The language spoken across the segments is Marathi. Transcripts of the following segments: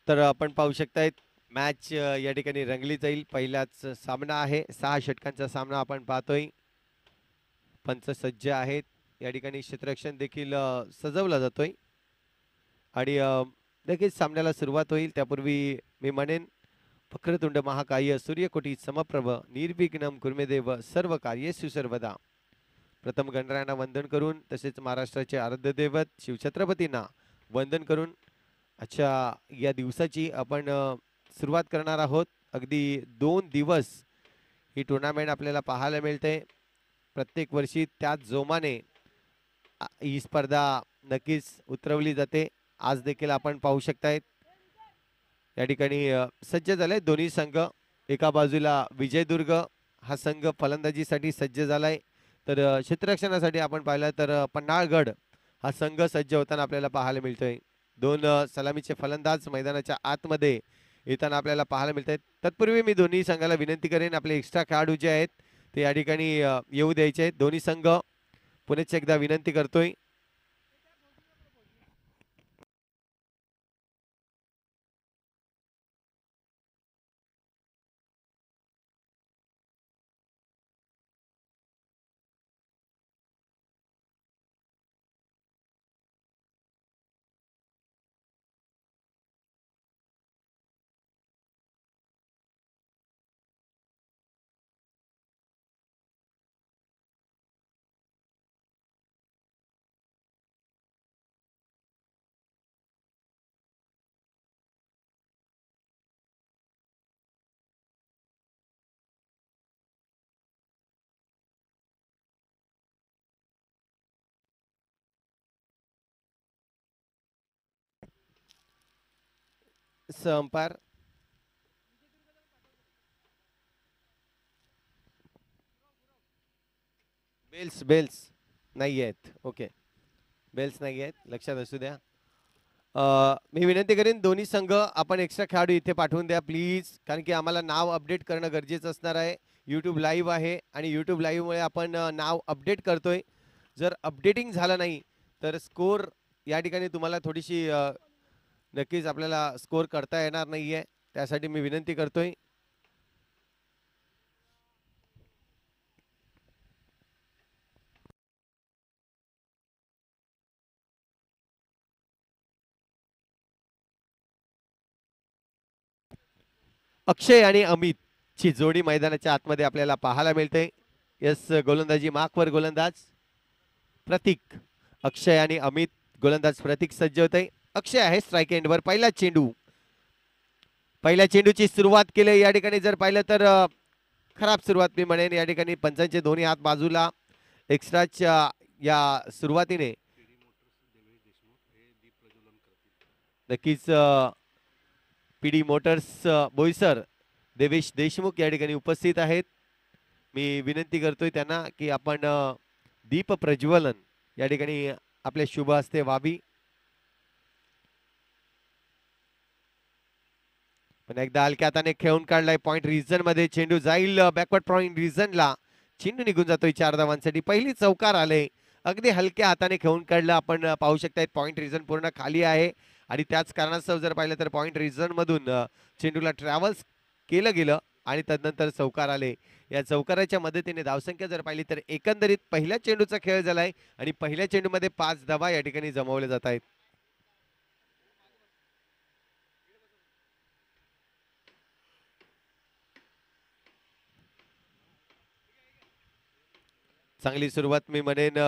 तर आपण पाहू शकताय मॅच या ठिकाणी रंगली जाईल. पहिलाच सामना आहे, 6 षटकांचा सामना आपण पाहतोय. पंच सज्ज आहेत. या ठिकाणी क्षेत्ररक्षण देखील सजवला जातोय आणि लगेच सामन्याला सुरुवात होईल. त्यापूर्वी मी म्हणेन, वक्रतुंड महाकाय सूर्यकोटी समप्रभ निर्विघ्नं कुर्मेदेव सर्व कार्येषु सर्वदा. प्रथम गणरायांना वंदन करून तसेच महाराष्ट्राचे आराध्य दैवत शिवछत्रपतींना वंदन करून अच्छा या दिवसाची आपण सुरुवात करणार आहोत. अगदी 2 दिवस ही टुर्नामेंट आपल्याला पाहायला मिळते. प्रत्येक वर्षी त्याच जोमाने ही स्पर्धा नक्कीच उतरवली जाते. आज देखील आपण पाहू शकतायत या ठिकाणी सज्ज झाले दोन्ही संघ. एका बाजूला विजयदुर्ग हा संघ फलंदाजीसाठी सज्ज झालाय, तर क्षेत्ररक्षणासाठी आपण पाहिलं तर पन्हाळगड हा संघ सज्ज होताना आपल्याला पाहायला मिळतोय. दोन सलामीचे फलंदाज मैदानाच्या आतमध्ये येताना आपल्याला पाहायला मिळत आहेत. तत्पूर्वी मी दोन्ही संघाला विनंती करेन, आपले एक्स्ट्रा खेळाडू जे आहेत ते या ठिकाणी येऊ द्यायचे आहेत. दोन्ही संघ पुन्हा एकदा विनंती करतोय. अंपायर बेल्स बेल्स नाही आहेत. ओके, बेल्स नाही आहेत, लक्षात असू द्या. मी विनंती करेन दोन्ही संघ आपण एक्स्ट्रा खेळाडू इथे पाठवून द्या प्लीज, कारण की आम्हाला नाव अपडेट करणं गरजेचं असणार आहे. यूट्यूब लाईव्ह आहे आणि यूट्यूब लाईव्हमुळे आपण नाव अपडेट करतोय. जर अपडेटिंग झालं नाही तर स्कोर या ठिकाणी तुम्हाला थोडीशी नक्कीच आपल्याला स्कोर करता येणार नाहीये. त्यासाठी मी विनंती करतोय. अक्षय आणि अमित ची जोडी मैदानाच्या आतमध्ये आपल्याला पाहायला मिळते. यस, गोलंदाजी माकवर गोलंदाज प्रतीक. अक्षय आणि अमित, गोलंदाज प्रतीक सज्ज होते. अक्षय आहे स्ट्राईक एंडवर. पहिला चेंडू, पहिल्या चेंडूची सुरुवात केली या ठिकाणी. जर पाहिलं तर खराब सुरुवात मी म्हणेन. या ठिकाणी पंचांचे दोन्ही हात बाजूला. एक्स्ट्राच्या या सुरुवातीने नक्कीच पीडी मोटर्स बोईसर देवेश देशमुख या ठिकाणी उपस्थित आहेत. मी विनंती करतोय त्यांना की आपण दीप प्रज्वलन या ठिकाणी आपल्या शुभ हस्ते व्हावी. पण एकदा हलक्या हाताने खेळून काढलाय पॉइंट रिजन मध्ये. चेंडू जाईल बॅकवर्ड पॉइंट रिजनला. चेंडू निघून जातोय 4 धावांसाठी. पहिली चौकार आले. अगदी हलक्या हाताने खेळून काढलं. आपण पाहू शकताय पॉइंट रिजन पूर्ण खाली आहे आणि त्याच कारणास्तव जर पाहिलं तर पॉइंट रिजन मधून चेंडूला ट्रॅव्हल्स केलं गेलं आणि तदनंतर चौकार आले. या चौकाराच्या मदतीने धावसंख्या जर पाहिली तर एकंदरीत पहिल्या चेंडूचा खेळ झालाय आणि पहिल्या चेंडूमध्ये 5 धावा या ठिकाणी जमवल्या जात आहेत. चांगली सुरुवात मी म्हणेन.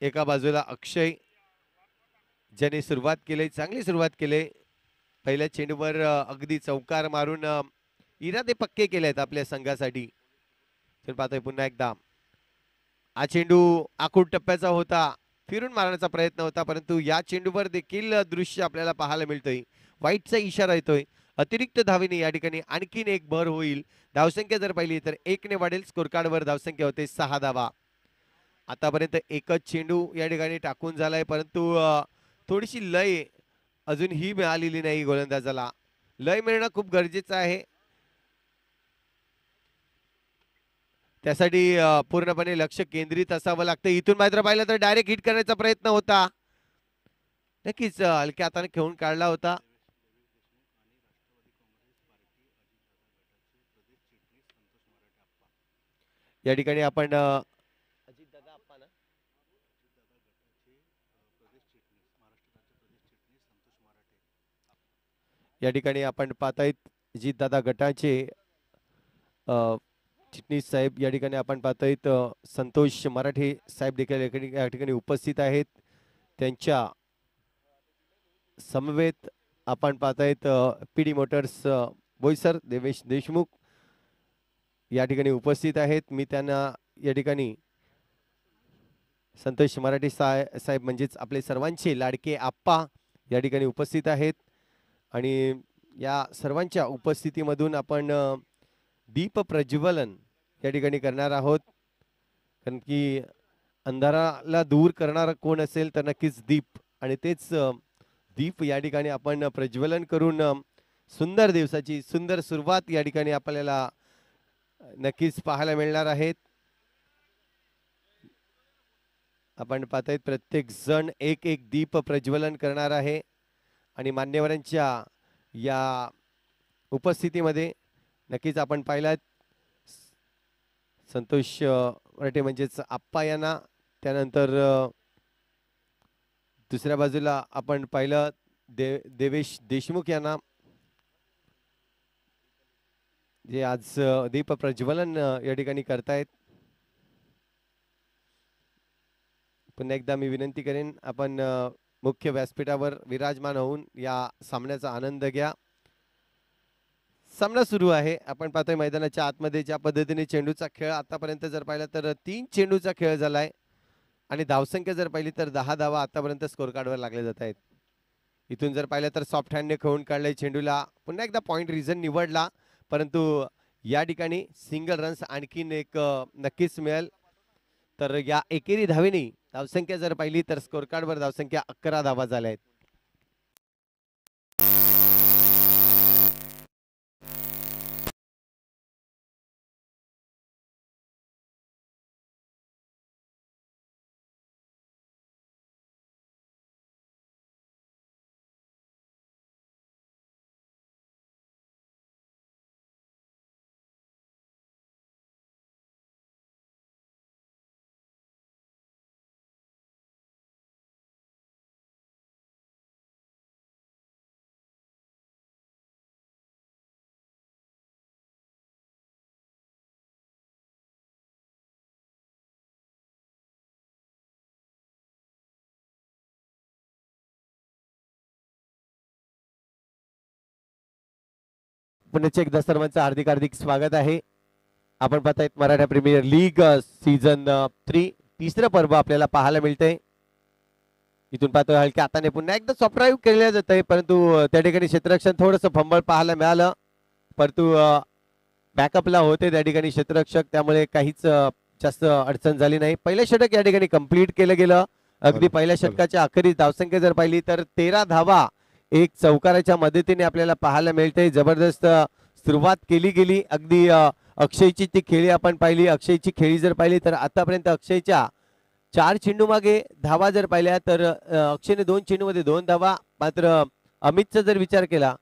एका बाजूला अक्षय ज्याने सुरुवात केली, चांगली सुरुवात केली. पहिल्या चेंडूवर अगदी चौकार मारून इरादे पक्के केले आहेत आपल्या संघासाठी. तर पाहतोय पुन्हा एकदा हा चेंडू आखूड टप्प्याचा होता. फिरून मारण्याचा प्रयत्न होता, परंतु या चेंडूवर देखील दृश्य आपल्याला पाहायला मिळतोय. वाईटचा इशारा येतोय. अतिरिक्त धावेने या ठिकाणी आणखीन एक भर होईल. धावसंख्या जर पाहिली तर 1 ने वाढेल. स्कोर कार्डवर धावसंख्या होते 6 धावा. आतापर्यंत एकच चेंडू या ठिकाणी टाकून झालाय, परंतु थोडीशी लय अजूनही मिळालेली नाही गोलंदाजाला. लय मिळणं खूप गरजेचं आहे. त्यासाठी पूर्णपणे लक्ष केंद्रित असावं लागतं. इथून मात्र पाहिलं तर डायरेक्ट हिट करण्याचा प्रयत्न होता. नक्कीच हलक्या हाताने खेळून काढला होता. या ठिकाणी आपण अजितदादा आप्पा ना या ठिकाणी आपण पाहतायत अजितदादा गटाचे चिटणीस साहेब या ठिकाणी आपण पाहतायत संतोष मराठे साहेब देखील या ठिकाणी उपस्थित आहेत. त्यांच्या समवेत आपण पाहतायत पीडी मोटर्स बोईसर देवेश देशमुख या ठिकाणी उपस्थित आहेत. मी त्यांना या ठिकाणी संतोष मराठे साहेब म्हणजेच आपले सर्वांचे लाडके आप्पा या ठिकाणी उपस्थित आहेत आणि या सर्वांच्या उपस्थितीमधून आपण दीप प्रज्वलन या ठिकाणी करणार आहोत. कारण की अंधाराला दूर करणारा कोण असेल तर नक्कीच दीप, आणि तेच दीप या ठिकाणी आपण प्रज्वलन करून सुंदर दिवसाची सुंदर सुरुवात या ठिकाणी आपल्याला नक्कीच पाहायला मिळणार आहेत. आपण पाहतायत प्रत्येक जण एक एक दीप प्रज्वलन करणार आहे आणि मान्यवरांच्या या उपस्थितीमध्ये नक्कीच आपण पाहिलात संतोष मराठे म्हणजेच आप्पा यांना, त्यानंतर दुसऱ्या बाजूला आपण पाहिलं देवेश देशमुख यांना जे आज दीप प्रज्वलन या ठिकाणी करतायत. पुन्हा एकदा मी विनंती करेन आपण मुख्य व्यासपीठावर विराजमान होऊन या सामन्याचा आनंद घ्या. सामना सुरू आहे. आपण पाहतोय मैदानाच्या आतमध्ये ज्या पद्धतीने चेंडूचा खेळ आतापर्यंत जर पाहिला तर 3 चेंडूचा खेळ झालाय आणि धावसंख्या जर पाहिली तर 10 धावा आतापर्यंत स्कोर कार्डवर लागले जात आहेत. इथून जर पाहिलं तर सॉफ्ट हँडने खेळून काढलाय चेंडूला, पुन्हा एकदा पॉइंट रिझन निवडला, परंतु या ठिकाणी सिंगल रन्स आणखीन एक नक्कीच मिळेल. तर या एकेरी धावेनी धावसंख्या जर पाहिली तर स्कोर कार्डवर धावसंख्या 11 धावा झाल्या आहेत. पुण्याचे एकदा सर्वांचं हार्दिक हार्दिक स्वागत आहे. आपण पाहतायत मराठा प्रीमियर लीग सीझन 3 तिसरं पर्व आपल्याला पाहायला मिळतंय. इथून पाहतोय हलक्या हाताने पुन्हा एकदा सॉफ्ट ड्राईव्ह केल्या जात आहे, परंतु त्या ठिकाणी क्षेत्ररक्षण थोडंसं फंबल पाहायला मिळालं, परंतु बॅकअपला होते त्या ठिकाणी क्षेत्ररक्षक, त्यामुळे काहीच जास्त अडचण झाली नाही. पहिलं षटक या ठिकाणी कंप्लीट केलं गेलं. अगदी पहिल्या षटकाच्या अखेरीस धावसंख्या जर पाहिली तर 13 धावा एक चौकाराच्या मदतीने आपल्याला पाहायला मिळते. जबरदस्त सुरुवात केली गेली. अगदी अक्षयची ती खेळी आपण पाहिली. अक्षयची खेळी जर पाहिली तर आतापर्यंत अक्षयच्या 4 चेंडू मागे धावा जर पाहिल्या तर अक्षयने 2 चेंडू मध्ये 2 धावा. मात्र अमितचा जर विचार केला,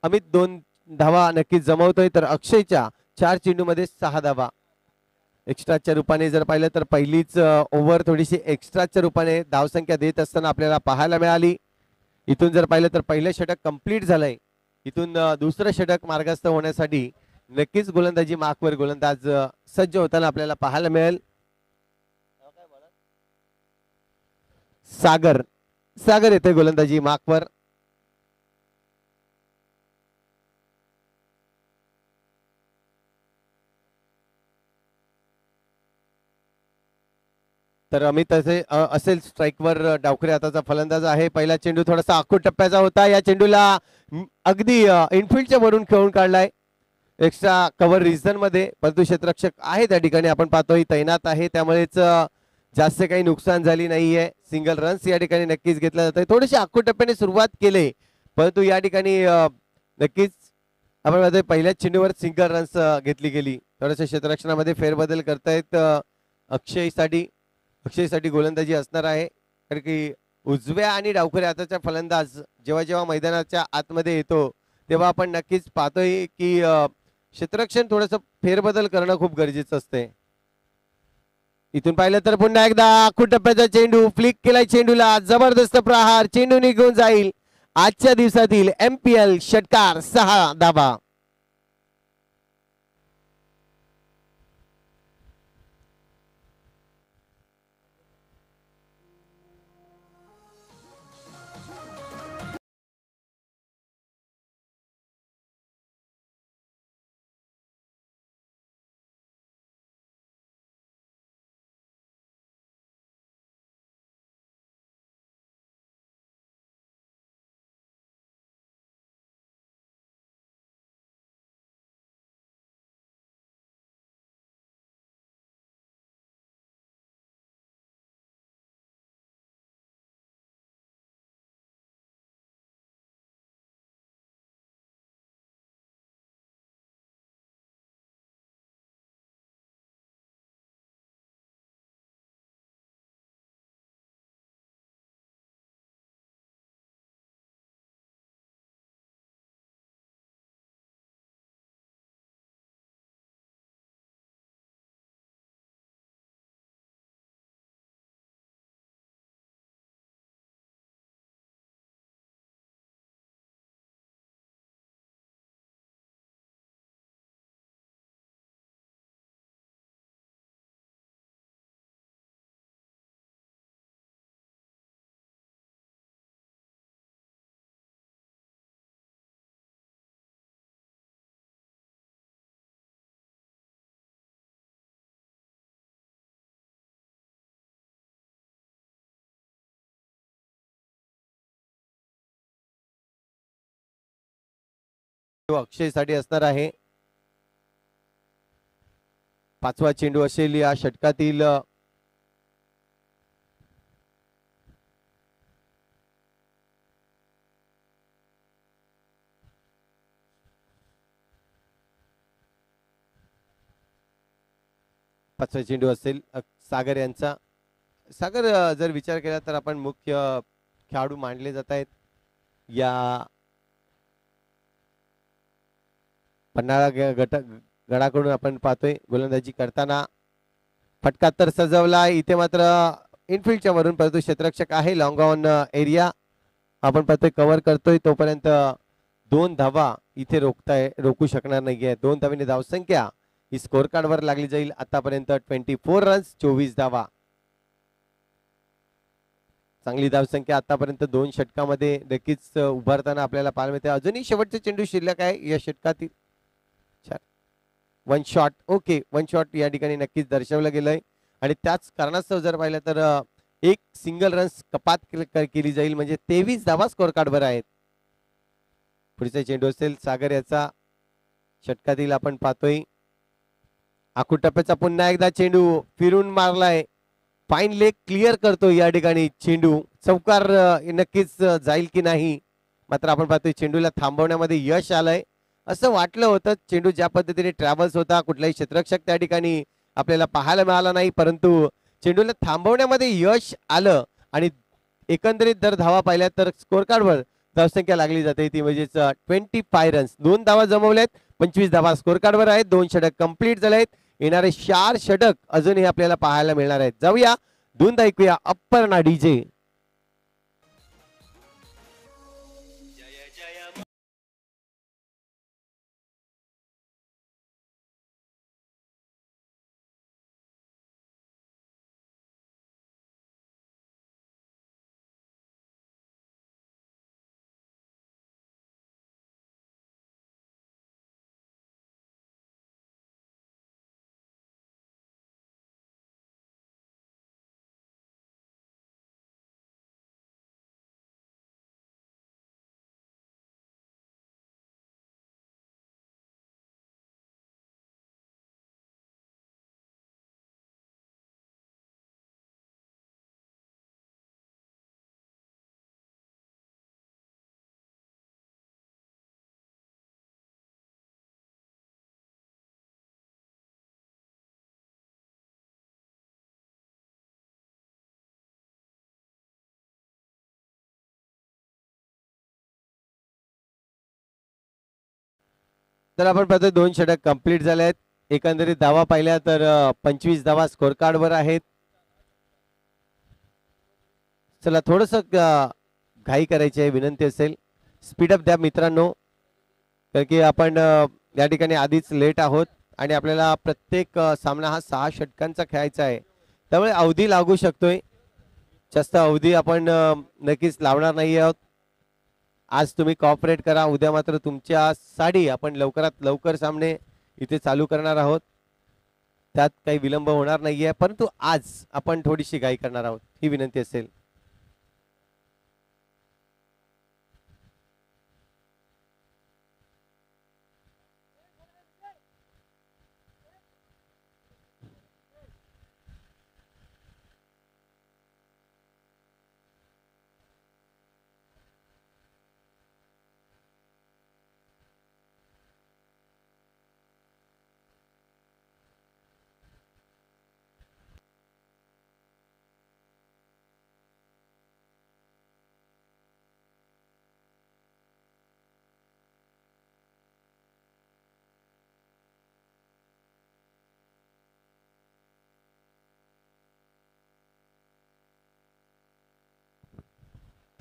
अमित 2 धावा नक्कीच जमवतोय, तर अक्षयच्या 4 चेंडू मध्ये 6 धावा. एक्स्ट्राच्या रूपाने जर पाहिलं तर पहिलीच ओव्हर थोडीशी एक्स्ट्राच्या रूपाने धावसंख्या देत असताना आपल्याला पाहायला मिळाली. इथून जर पाहिलं तर पहिलं षटक कंप्लीट झालंय. इथून दुसरं षटक मार्गस्थ होण्यासाठी नक्कीच गोलंदाजी मार्कवर गोलंदाज सज्ज होताना आपल्याला पाहायला मिळेल. सागर सागर येते गोलंदाजी मार्कवर. तर अमित असेल स्ट्राईकवर. डावखरे हाताचा फलंदाज आहे. पहिला चेंडू थोडासा आखूड टप्प्याचा होता. या चेंडूला अगदी इनफिल्डच्या वरून खेळून काढलाय एक्स्ट्रा कव्हर रिजन मध्ये, परंतु क्षेत्ररक्षक आहे त्या ठिकाणी आपण पाहतोय तैनात आहे, त्यामुळेच जास्त काही नुकसान झाली नाहीये. सिंगल रन्स या ठिकाणी नक्कीच घेतला जातोय. थोडेसे आखूड टप्प्याने सुरुवात केली, परंतु या ठिकाणी नक्कीच आपण पाहतोय पहिल्याच चेंडूवर सिंगल रन्स घेतली गेली. थोडंसं क्षेत्ररक्षणामध्ये फेरबदल करतायत अक्षयसाठी गोलंदाजी असणार आहे. कारण की उजव्या आणि डावखऱ्या हाताचा फलंदाज जेव्हा जेव्हा मैदानाच्या आतमध्ये येतो तेव्हा आपण नक्कीच पाहतोय की क्षेत्ररक्षण थोडंसं फेरबदल करणं खूप गरजेचं असते. इथून पाहिलं तर पुन्हा एकदा टप्प्याचा चेंडू फ्लिक केलाय, चेंडूला जबरदस्त प्रहार, चेंडू निघून जाईल. आजच्या दिवसातील MPL षटकार 6 धाबा. अक्षयसाठी असणार आहे. 5वा चेंडू असेल या षटकातील. पाचवा चेंडू असेल सागर यांचा. सागर जर विचार केला तर आपण मुख्य खेळाडू मानले जात आहेत या पन्हाळा गडाकडून. आपण पाहतोय गोलंदाजी करताना फटका तर सजवला इथे मात्र इनफिल्डच्या वरून, परंतु क्षेत्ररक्षक आहे लॉंग ऑन एरिया आपण पाहतोय कव्हर करतोय. तोपर्यंत 2 धावा इथे रोखू शकणार नाहीये. 2 धावेने धावसंख्या ही स्कोर कार्डवर लागली जाईल. आतापर्यंत 24 रन्स 24 धावा. चांगली धावसंख्या आतापर्यंत 2 षटकामध्ये नक्कीच उभारताना आपल्याला पाहायला मिळते. अजूनही शेवटचे चेंडू शिल्लक आहे या षटकातील. 1 शॉट. ओके, 1 शॉट या ठिकाणी नक्कीच दर्शवलं गेलंय आणि त्याच कारणास्तव जर पाहिलं तर एक सिंगल रन्स कपात केली जाईल, म्हणजे 23 धावा स्कोर कार्डवर आहेत. पुढचा चेंडू असेल सागर याचा. षटकातील आपण पाहतोय टप्प्याचा पुन्हा एकदा चेंडू फिरून मारलाय. फाईन लेग क्लिअर करतो या ठिकाणी चेंडू. चौकार नक्कीच जाईल की नाही, मात्र आपण पाहतोय चेंडूला थांबवण्यामध्ये यश आलंय. असं वाटलं होतं चेंडू ज्या पद्धतीने ट्रॅव्हल्स होता, कुठलाही क्षेत्ररक्षक त्या ठिकाणी आपल्याला पाहायला मिळाला नाही, परंतु चेंडूला थांबवण्यामध्ये यश आलं आणि एकंदरीत जर धावा पाहिल्या तर स्कोर कार्डवर धावसंख्या लागली जाते ती म्हणजेच 25 रन्स. 2 धावा जमवल्यात, 25 धावा स्कोर कार्डवर आहेत. 2 षटक कंप्लीट झाले आहेत. येणारे 4 षटक अजूनही आपल्याला पाहायला मिळणार आहेत. जाऊया धुंद ऐकूया अप्पर्णा डीजे. तर आपण पाहतोय 2 षटक कंप्लीट झाले आहेत. एकंदरीत धावा पाहिल्या तर 25 धावा स्कोर कार्ड वर आहेत. चला थोडस घाई करायची आहे, विनंती असेल स्पीडअप द्या मित्रांनो, कारण की आपण या ठिकाणी आधीच लेट आहोत आणि आपल्याला प्रत्येक सामना हा 6 षटकांचा खेळायचा आहे, त्यामुळे अवधी लागू शकतोय. जास्त अवधी आपण नक्कीच लावणार नाही आहोत. आज तुम्ही कॉपरेट करा, उद्या मात्र तुमच्यासाठी आपण लवकरात लवकर सामने इथे चालू करणार आहोत, त्यात काही विलंब होणार नाहीये, परंतु आज आपण थोडीशी घाई करणार आहोत, ही विनंती असेल.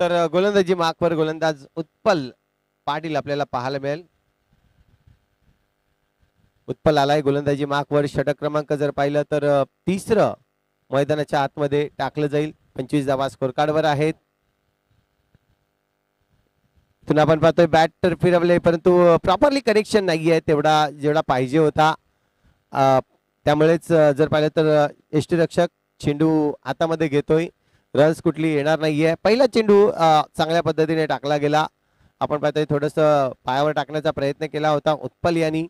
तर गोलंदाजी मार्कवर गोलंदाज उत्पल पाटील आपल्याला पाहायला मिळेल. उत्पल आलाय गोलंदाजी मार्कवर. षटक क्रमांक जर पाहिलं तर तिसरं मैदानाच्या आतमध्ये टाकलं जाईल. 25 धावा स्कोर कार्ड वर आहेत. इथून आपण पाहतोय बॅट तर फिरवले, परंतु प्रॉपरली कनेक्शन नाहीये तेवढा जेवढा पाहिजे होता. त्यामुळेच जर पाहिलं तर यष्टीरक्षक चेंडू हातामध्ये घेतोय, रन्स कुठली येणार नाहीये. पहिला चेंडू चांगल्या पद्धतीने टाकला गेला. आपण पाहतोय थोडस पायावर टाकण्याचा प्रयत्न केला होता उत्पल यांनी.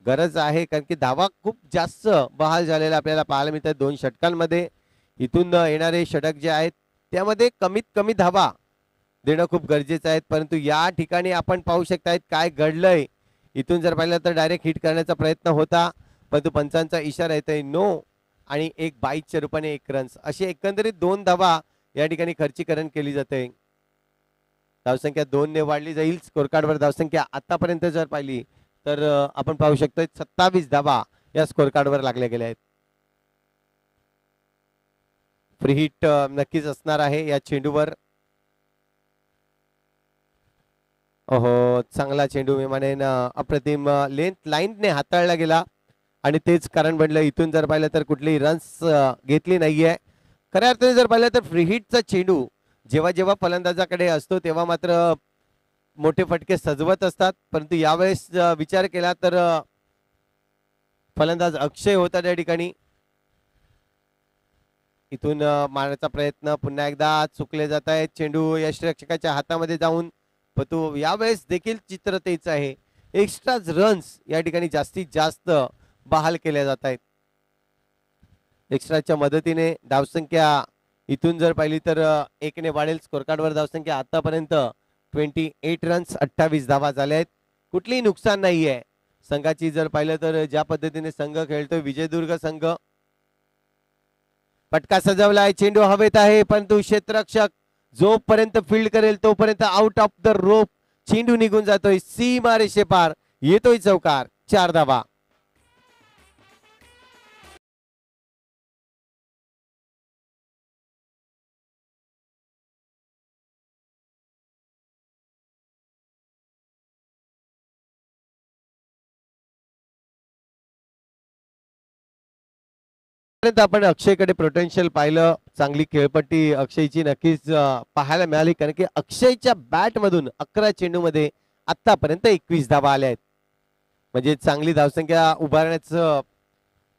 गरज आहे, कारण की धावा खूप जास्त बहाल झालेला आपल्याला पाहायला मिळतात 2 षटकांमध्ये. इथून येणारे षटक जे आहेत त्यामध्ये कमीत कमी धावा देणं खूप गरजेचं आहे, परंतु या ठिकाणी आपण पाहू शकतायत काय घडलंय. इथून जर पाहिलं तर डायरेक्ट हिट करण्याचा प्रयत्न होता, परंतु पंचांचा इशारा येतोय नो, आणि एक बाईकच्या रूपाने 1 रन्स, अशी एकंदरीत 2 धावा या ठिकाणी खर्चीकरण केली जाते. धावसंख्या 2 ने वाढली जाईल. स्कोर कार्डवर धावसंख्या आतापर्यंत जर पाहिली तर आपण पाहू शकतो 27 धावा या स्कोर कार्डवर लागल्या गेल्या आहेत. फ्री हिट नक्कीच असणार आहे या चेंडूवर. ओहो, चांगला चेंडू मी म्हणेन अप्रतिम लेंथ लाईनने हाताळला गेला आणि तेच कारण बनलं. इथून जर पाहिलं तर कुठलीही रन्स घेतली नाहीये. खऱ्या अर्थाने जर पाहिलं तर फ्री हिटचा चेंडू जेव्हा जेव्हा फलंदाजाकडे असतो तेव्हा मात्र मोठे फटके सजवत असतात, परंतु यावेळेस विचार केला तर फलंदाज अक्षय होता त्या ठिकाणी. इथून मारण्याचा प्रयत्न पुन्हा एकदा चुकले जात आहे. चेंडू यष्टीरक्षकाच्या हातामध्ये जाऊन, परंतु यावेळेस देखील चित्र तेच आहे. एक्स्ट्रा रन्स या ठिकाणी जास्तीत जास्त बहाल केल्या जात आहेत. एक्स्ट्राच्या मदतीने धावसंख्या इथून जर पाहिली तर 1 ने वाढेल. स्कोर कार्डवर धावसंख्या आतापर्यंत 28 रन्स, 28 धावा झाल्या आहेत. कुठलीही नुकसान नाहीये संघाची. जर पाहिलं तर ज्या पद्धतीने संघ खेळतोय विजयदुर्ग संघ. पटका सजवलाय, चेंडू हवेत आहे, परंतु क्षेत्ररक्षक जोपर्यंत फील्ड करेल तोपर्यंत आउट ऑफ द रोप चेंडू निघून जातोय. सीमा रेषेपार येतोय चौकार. 4 धावा. आपण अक्षयकडे पोटेन्शियल पाहिलं, चांगली खेळपट्टी अक्षयची नक्कीच पाहायला मिळाली, कारण की अक्षयच्या बॅट मधून 11 चेंडू मध्ये आतापर्यंत 21 धावा आल्या आहेत. म्हणजे चांगली धावसंख्या उभारण्याचं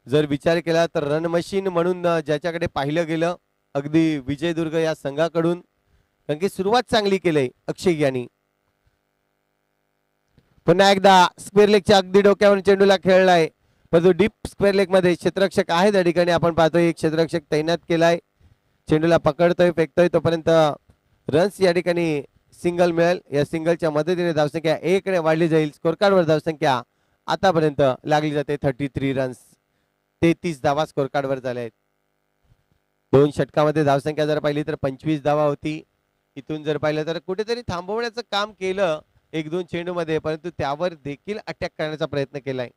जर विचार केला तर रन मशीन म्हणून ज्याच्याकडे पाहिलं गेलं अगदी विजयदुर्ग या संघाकडून, कारण की सुरुवात चांगली केली अक्षय यांनी. पुन्हा एकदा स्क्वेअर लेगच्या अगदी डोक्यावर चेंडूला खेळलाय, परंतु डीप स्क्वेअर लेग मध्ये क्षेत्ररक्षक आहे त्या ठिकाणी. आपण पाहतोय एक क्षेत्ररक्षक तैनात केलाय, चेंडूला पकडतोय, फेकतोय, तोपर्यंत रन्स या ठिकाणी सिंगल मिळेल. या सिंगलच्या मदतीने धावसंख्या 1 ने वाढली जाईल. स्कोर कार्डवर धावसंख्या आतापर्यंत लागली जाते 33 रन्स. 33 धावा स्कोर कार्डवर झाल्या आहेत. 2 षटकामध्ये धावसंख्या जर पाहिली तर 25 धावा होती. इथून जर पाहिलं तर कुठेतरी थांबवण्याचं काम केलं 1-2 चेंडूमध्ये, परंतु त्यावर देखील अटॅक करण्याचा प्रयत्न केलाय.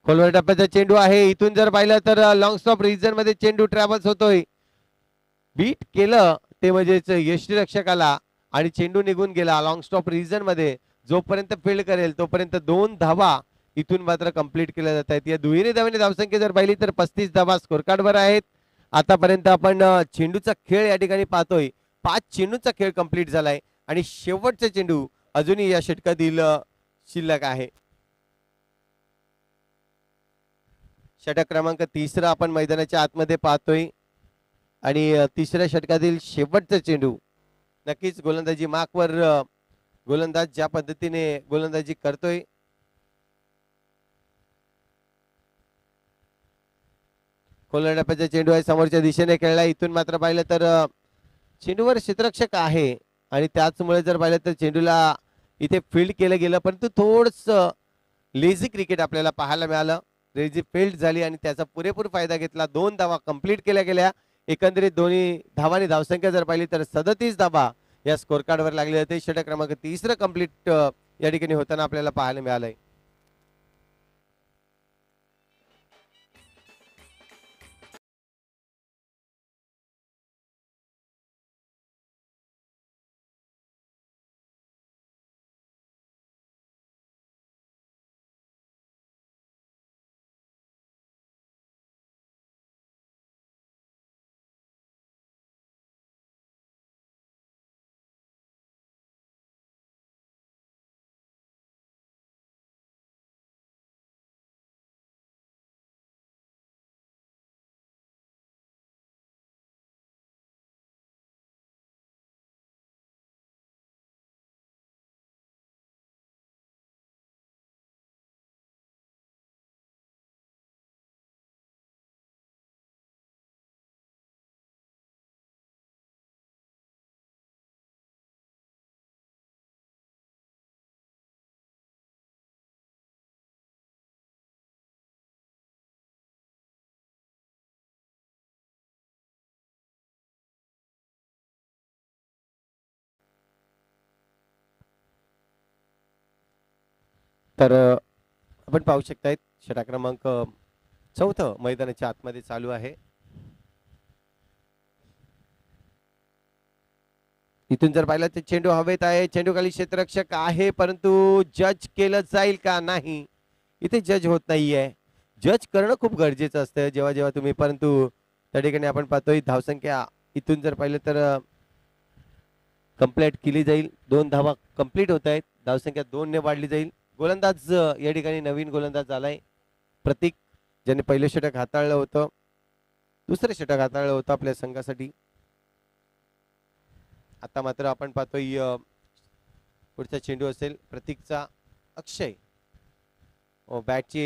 खोलवर टप्प्याचा चेंडू आहे. इथून जर पाहिलं तर लॉंग स्टॉप रिजन मध्ये चेंडू ट्रॅव्हल्स होतोय. बीट केलं ते म्हणजेच यष्टीरक्षकाला आणि चेंडू निघून गेला लॉंग स्टॉप रिजन मध्ये. जोपर्यंत फील्ड करेल तोपर्यंत 2 धावा इथून मात्र कंप्लीट केल्या जात आहेत. या दुहेरी धावांनी धावसंख्या जर पाहिली तर 35 धावा स्कोर कार्डवर आहेत. आतापर्यंत आपण चेंडूचा खेळ या ठिकाणी पाहतोय. 5 चेंडूचा खेळ कंप्लीट झालाय आणि शेवटचा चेंडू अजूनही या षटकातील शिल्लक आहे. षटक क्रमांक 3 आपण मैदानाच्या आतमध्ये पाहतोय आणि तिसऱ्या षटकातील शेवटचा चेंडू. नक्कीच गोलंदाजी मार्कवर गोलंदाज ज्या पद्धतीने गोलंदाजी करतोय खोलवर टप्प्याचा चेंडू आहे. समोरच्या दिशेने खेळला. इथून मात्र पाहिलं तर चेंडूवर क्षेत्ररक्षक आहे आणि त्याचमुळे जर पाहिलं तर चेंडूला इथे फील्ड केलं गेलं, परंतु थोडस लेझी क्रिकेट आपल्याला पाहायला मिळालं. लेझी फील्ड झाली आणि त्याचा पुरेपूर फायदा घेतला. 2 धावा कंप्लीट केल्या गेल्या. एकंदरीत दोन्ही धावांनी धावसंख्या जर पाहिली तर 37 धावा या स्कोर कार्डवर लागले होते. षटक क्रमांक 3 कंप्लीट या ठिकाणी होताना आपल्याला पाहायला मिळालंय. तर आपण पाहू शकतायत षटक क्रमांक 4 मैदानाच्या आतमध्ये चालू आहे. इथून जर पाहिलं तर चेंडू हवेत आहे. चेंडू खाली क्षेत्ररक्षक आहे, परंतु जज केलं जाईल का नाही इथे जज होत नाहीये. जज करणं खूप गरजेचं असतं जेव्हा जेव्हा तुम्ही, परंतु त्या ठिकाणी आपण पाहतोय धावसंख्या इथून जर पाहिलं तर कंप्लीट केली जाईल. 2 धावा कंप्लीट होत आहेत. धावसंख्या 2 ने वाढली जाईल. गोलंदाज या ठिकाणी नवीन गोलंदाज झालाय प्रतीक, ज्याने पहिले षटक हाताळलं होतं, दुसरे षटक हाताळलं होतं आपल्या संघासाठी. आता मात्र आपण पाहतोय पुढचा चेंडू असेल प्रतीकचा. अक्षय बॅटची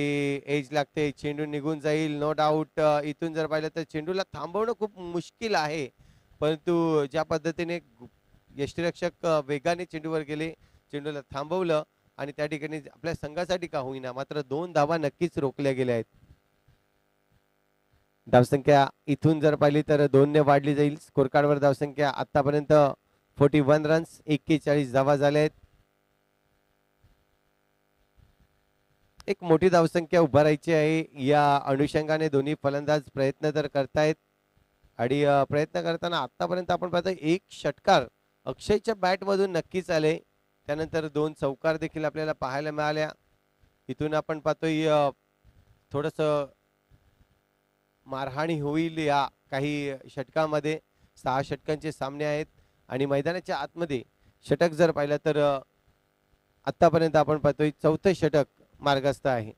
एज लागते, चेंडू निघून जाईल नो डाऊट. इथून जर पाहिलं तर चेंडूला थांबवणं खूप मुश्किल आहे, परंतु ज्या पद्धतीने यष्टीरक्षक वेगाने चेंडूवर गेले, चेंडूला थांबवलं आणि त्या ठिकाणी आपल्या संघासाठी का होईना मात्र 2 धावा नक्कीच रोखल्या गेल्या आहेत. धावसंख्या इथून जर पाहिली तर 2 ने वाढली जाईल. स्कोर कार्डवर धावसंख्या आतापर्यंत 41 रन्स, 41 धावा झाल्या आहेत. एक मोठी धावसंख्या उभारायची आहे. या अनुषंगाने दोन्ही फलंदाज प्रयत्न तर करतायत आणि प्रयत्न करताना आतापर्यंत आपण पाहतो एक षटकार अक्षयच्या बॅट मधून नक्कीच आले. त्यानंतर 2 चौकार देखील आपल्याला पाहायला मिळाल्या. इथून आपण पाहतोय थोडस मारहाणी होईल या काही षटकामध्ये. 6 षटकांचे सामने आहेत आणि मैदानाच्या आतमध्ये षटक जर पाहिलं तर आतापर्यंत आपण पाहतोय 4थं षटक मार्गस्थ आहे.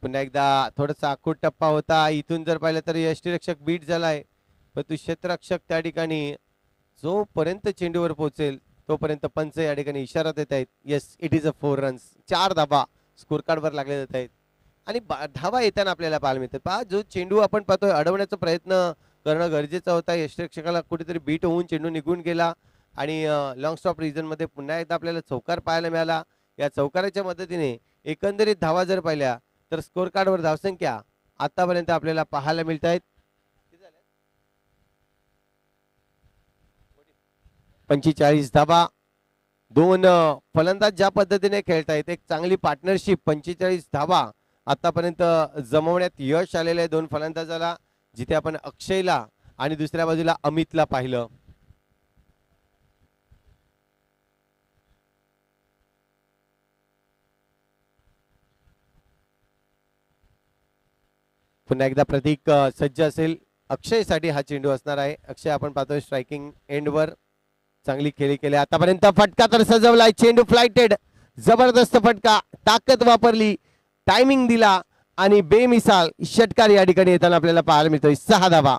पुन्हा एकदा थोडासा आखूड टप्पा होता. इथून जर पाहिलं तर यष्टीरक्षक बीट झालाय, परंतु क्षेत्ररक्षक त्या ठिकाणी जोपर्यंत चेंडूवर पोहोचेल तोपर्यंत पंच या ठिकाणी इशारा देत आहेत. Yes, it is a 4 runs. 4 धावा स्कोर कार्डवर लागले जात आहेत आणि धावा येताना आपल्याला पाहायला मिळतात. पहा, जो चेंडू आपण पाहतोय अडवण्याचा प्रयत्न करणं गरजेचं होता. यष्टीरक्षकाला कुठेतरी बीट होऊन चेंडू निघून गेला आणि लॉंग स्टॉप रिजन मध्ये पुन्हा एकदा आपल्याला चौकार पाहायला मिळाला. या चौकाराच्या मदतीने एकंदरीत धावा जर पाहिल्या तर स्कोर कार्डवर धावसंख्या आतापर्यंत आपल्याला पाहायला मिळत आहेत. 45 धावा. दोन फलंदाज ज्या पद्धतीने खेळतायत, एक चांगली पार्टनरशिप. 45 धावा आतापर्यंत जमवण्यात यश आलेलं आहे दोन फलंदाजाला, जिथे आपण अक्षयला आणि दुसऱ्या बाजूला अमितला पाहिलं. पुन्हा एकदा प्रतीक सज्ज असेल. अक्षयसाठी हा चेंडू असणार आहे. अक्षय आपण पाहतोय स्ट्रायकिंग एंडवर चांगली खेळी केली आतापर्यंत. फटका तर सजवलाय, चेंडू फ्लाइटेड, जबरदस्त फटका, ताकद वापरली, टायमिंग दिला आणि बेमिसाल षटकार या ठिकाणी येताना आपल्याला पाहायला मिळतोय. 6 धावा.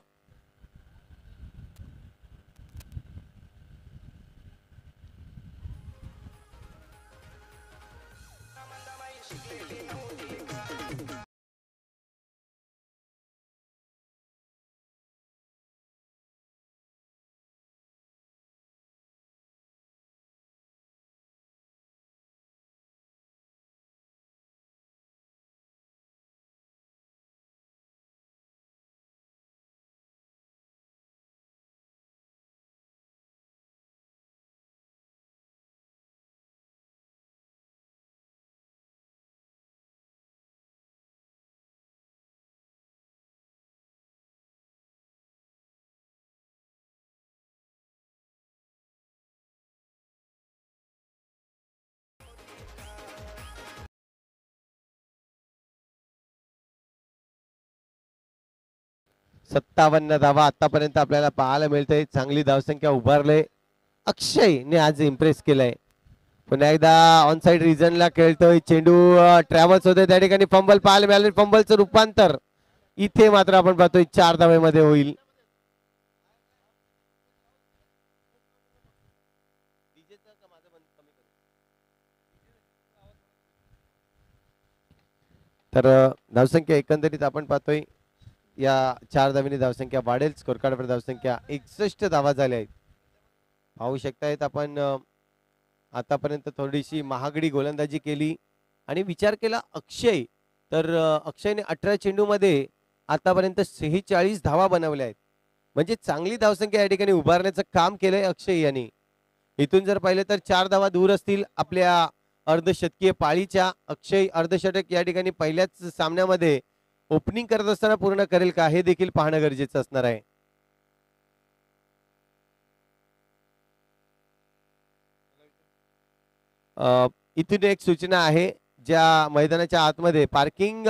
सत्तावन्न धावा आतापर्यंत आपल्याला पाहायला मिळते. चांगली धावसंख्या उभारले. अक्षयने आज इम्प्रेस केलंय. पुन्हा एकदा ऑन साइड रिजनला खेळतोय. चेंडू ट्रॅव्हल्स होते त्या ठिकाणी फंबल पाहायला मिळाले. फंबलचं रूपांतर इथे मात्र आपण पाहतोय 4 धावेमध्ये होईल. तर धावसंख्या एकंदरीत आपण पाहतोय या 4 धावेने धावसंख्या वाढेल. स्कोर कार्डवर धावसंख्या 61 धावा झाल्या आहेत. पाहू शकतायत आपण आतापर्यंत थोडीशी महागडी गोलंदाजी केली आणि विचार केला अक्षय, तर अक्षयने 18 चेंडूमध्ये आतापर्यंत 46 धावा बनवल्या आहेत. म्हणजे चांगली धावसंख्या या ठिकाणी उभारण्याचं काम केलंय अक्षय यांनी. इथून जर पाहिलं तर 4 धावा दूर असतील आपल्या अर्धशतकीय पाळीच्या. अक्षय अर्धशतक या ठिकाणी पहिल्याच सामन्यामध्ये ओपनिंग करत असताना पूर्ण करेल का, हे देखील पाहणं गरजेचं असणार आहे. इथून एक सूचना आहे, ज्या मैदानाच्या आतमध्ये पार्किंग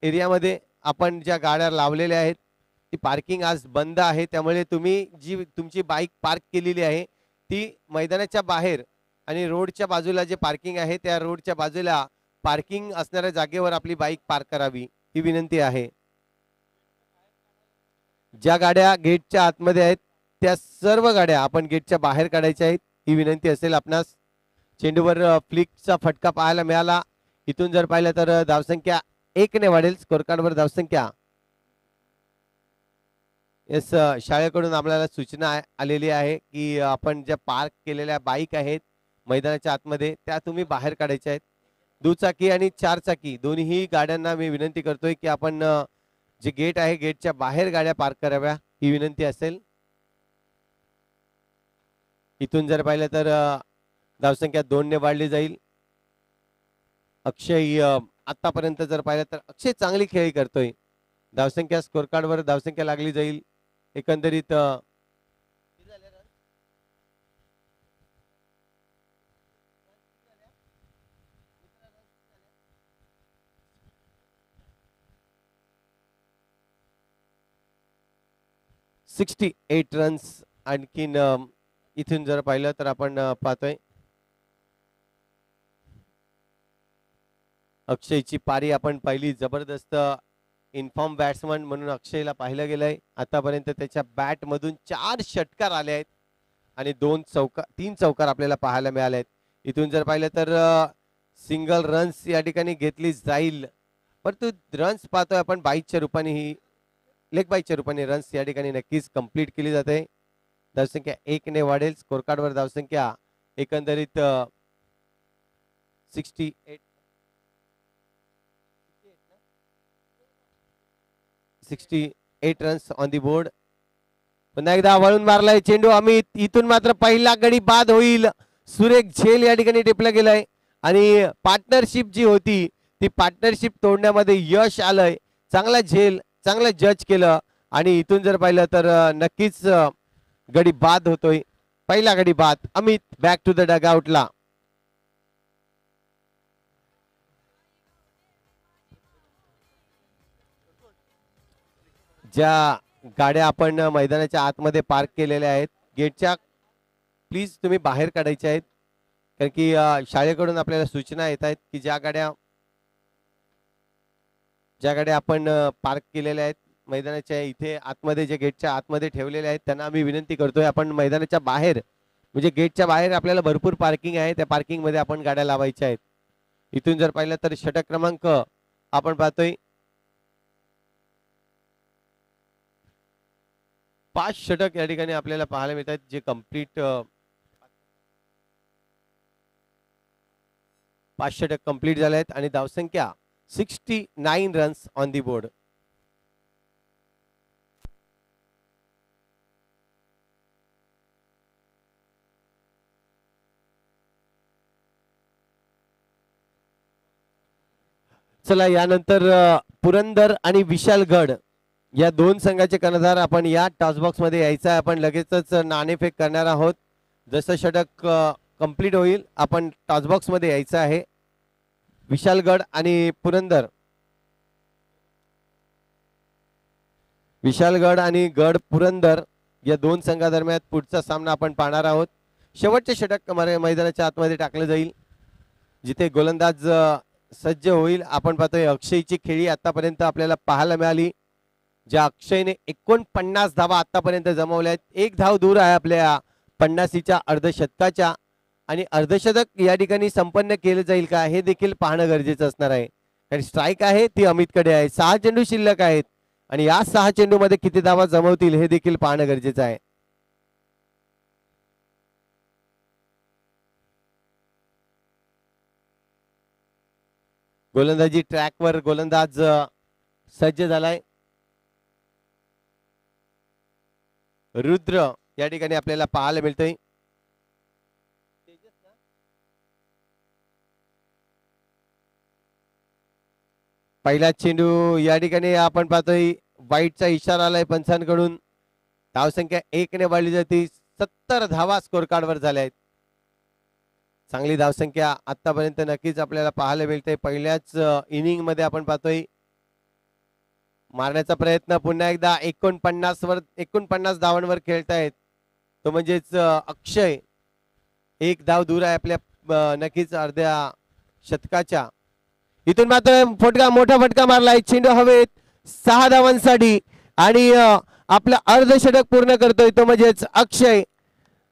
एरियामध्ये आपण ज्या गाड्या लावलेल्या आहेत ती पार्किंग आज बंद आहे. त्यामुळे तुम्ही जी तुमची बाईक पार्क केलेली आहे ती मैदानाच्या बाहेर आणि रोडच्या बाजूला जे पार्किंग आहे त्या रोडच्या बाजूला पार्किंग असणाऱ्या जागेवर आपली बाईक पार्क करावी, ही विनंती आहे. ज्या गाड्या गेटच्या आतमध्ये आहेत त्या सर्व गाड्या आपण गेटच्या बाहेर काढायच्या आहेत, ही विनंती असेल आपणास. चेंडूवर फ्लिकचा फटका पाहायला मिळाला. इथून जर पाहिलं तर धावसंख्या 1 ने वाढेल. स्कोर कार्डवर धावसंख्या येस शाळेकडून आपल्याला सूचना आलेली आहे की आपण ज्या पार्क केलेल्या बाईक आहेत मैदानाच्या आतमध्ये त्या तुम्ही बाहेर काढायच्या आहेत. दुचाकी आणि 4 चाकी दोन्ही गाड्यांना मी विनंती करतोय की आपण जे गेट आहे गेटच्या बाहेर गाड्या पार्क कराव्या, ही विनंती असेल. इथून जर पाहिलं तर धावसंख्या 2 ने वाढली जाईल. अक्षय आतापर्यंत जर पाहिलं तर अक्षय चांगली खेळी करतोय. धावसंख्या स्कोर कार्डवर धावसंख्या लागली जाईल. एकंदरीत 68 रन्स. आणखीन इथून जर पाहिलं तर आपण पाहतोय अक्षयची पारी आपण पाहिली. जबरदस्त इन्फॉर्म बॅट्समन म्हणून अक्षयला पाहिलं गेलंय. आतापर्यंत त्याच्या बॅट मधून 4 षटकार आले आहेत आणि 3 चौकार आपल्याला पाहायला मिळाले आहेत. इथून जर पाहिलं तर सिंगल रन्स या ठिकाणी घेतली जाईल, परंतु रन्स पाहतोय आपण बाईकच्या रूपाने, ही लेग बाईकच्या रूपाने रन्स या ठिकाणी नक्कीच कंप्लीट केली जाते. धावसंख्या 1 ने वाढेल. स्कोर कार्डवर धावसंख्या एकंदरीत 68 रन्स ऑन दी बोर्ड. पुन्हा एकदा वळून मारलाय चेंडू अमित. इथून मात्र पहिला गडी बाद होईल. सुरेख झेल या ठिकाणी टिपला गेलाय आणि पार्टनरशिप जी होती ती पार्टनरशिप तोडण्यामध्ये यश आलंय. चांगला झेल, चांगलं जज केलं आणि इथून जर पाहिलं तर नक्कीच गडी बाद होतोय. पहिला गडी बाद. अमित बॅक टू द डगआउटला. ज्या गाड्या आपण मैदानाच्या आतमध्ये पार्क केलेल्या आहेत गेटच्या प्लीज तुम्ही बाहेर काढायच्या आहेत, कारण की शाळेकडून आपल्याला सूचना येत आहेत की ज्या गाड्या आपण पार्क केलेल्या आहेत मैदानाच्या इथे आतमध्ये, जे गेटच्या आतमध्ये ठेवलेले आहेत त्यांना आम्ही विनंती करतोय आपण मैदानाच्या बाहेर म्हणजे गेटच्या बाहेर आपल्याला भरपूर पार्किंग आहे, त्या पार्किंग मध्ये आपण गाड्या लावायच्या आहेत. इथून जर पाहिलं तर षटक क्रमांक आपण पाहतोय 5 षटक या ठिकाणी आपल्याला पाहायला मिळतात जे कंप्लीट 5 षटक कंप्लीट झाले आहेत आणि धावसंख्या 69 रन्स ऑन दी बोर्ड. चला यानंतर पुरंदर आणि विशालगड या दोन संघाचे कर्णधार आपण या टॉस बॉक्स मध्ये यायचा आहे. आपण लगेचच नाणेफेक करणार आहोत. जसं षटक कंप्लीट होईल आपण टॉस बॉक्स मध्ये यायचं आहे. विशालगड आणि पुरंदर, विशालगड आणि गड पुरंदर या दोन संघादरम्यान पुढचा सामना आपण पाहणार आहोत. शेवटचे षटक मैदानाच्या आतमध्ये टाकलं जाईल जिथे गोलंदाज सज्ज होईल. आपण पाहतोय अक्षयची खेळी आतापर्यंत आपल्याला पाहायला मिळाली, ज्या अक्षयने 49 धावा आतापर्यंत जमवल्या आहेत. एक धाव दूर आहे आपल्या 50च्या अर्धशतकाच्या आणि अर्धशतक या ठिकाणी संपन्न केलं जाईल का हे देखील पाहणं गरजेचं असणार आहे. कारण स्ट्राईक आहे ती अमितकडे आहे. 6 चेंडू शिल्लक आहेत आणि या 6 चेंडू मध्ये किती धावा जमवतील हे देखील पाहणं गरजेचं आहे. गोलंदाजी ट्रॅकवर गोलंदाज सज्ज झालाय. रुद्र या ठिकाणी आपल्याला पाहायला मिळतोय. पहिला चेंडू या ठिकाणी आपण पाहतोय वाईटचा इशारा आलाय पंचांकडून. धावसंख्या 1 ने वाढली जाते. 70 धावा स्कोर कार्डवर झाल्या आहेत. चांगली धावसंख्या आतापर्यंत नक्कीच आपल्याला पाहायला मिळते. पहिल्याच इनिंग मध्ये आपण पाहतोय मारण्याचा प्रयत्न पुन्हा एकदा 49 धावांवर खेळतायत. तो म्हणजेच अक्षय एक धाव दूर आहे आपल्या नक्कीच अर्ध्या शतकाच्या. इथून मात्र मोठा फटका मारलाय. चेंडू हवेत 6 धावांसाठी आणि आपलं अर्धशतक पूर्ण करतोय तो म्हणजेच अक्षय.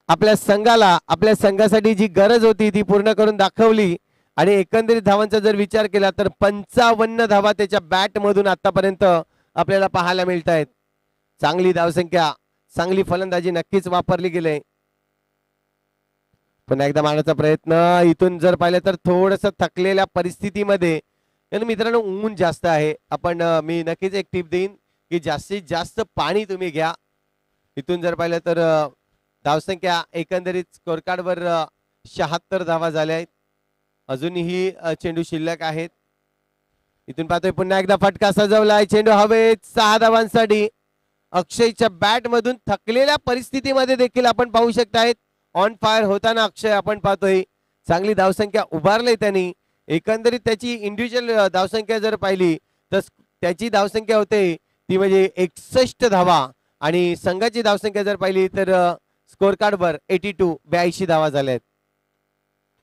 आपल्या संघाला, आपल्या संघासाठी जी गरज होती ती पूर्ण करून दाखवली आणि एकंदरीत धावांचा जर विचार केला तर 55 धावा त्याच्या बॅट मधून आतापर्यंत आपल्याला पाहायला मिळत आहेत. चांगली धावसंख्या, चांगली फलंदाजी नक्कीच वापरली गेली. पुन्हा एकदा मारण्याचा प्रयत्न. इथून जर पाहिलं तर थोडस थकलेल्या परिस्थितीमध्ये, मित्रांनो ऊन जास्त आहे, मी नक्कीच एक टिप देईन की जास्तीत जास्त पाणी तुम्ही घ्या. इथून जर पाहिलं तर धावसंख्या एकंदरीत स्कोर कार्डवर 76 धावा झाल्या आहेत. अजूनही चेंडू शिल्लक आहेत. इथून पाहतोय पुन्हा एकदा फटका सजवलाय. चेंडू हवेत 6 धावांसाठी. अक्षयच्या बॅट मधून थकलेल्या परिस्थितीमध्ये देखील आपण पाहू शकतायत ऑन फायर होताना अक्षय आपण पाहतोय. चांगली धावसंख्या उभारली त्यांनी. एकंदरीत त्याची इंडिव्हिज्युअल धावसंख्या जर पाहिली तर त्याची धावसंख्या होते ती म्हणजे 61 धावा आणि संघाची धावसंख्या जर पाहिली तर स्कोर कार्डवर 82 धावा झाल्यात.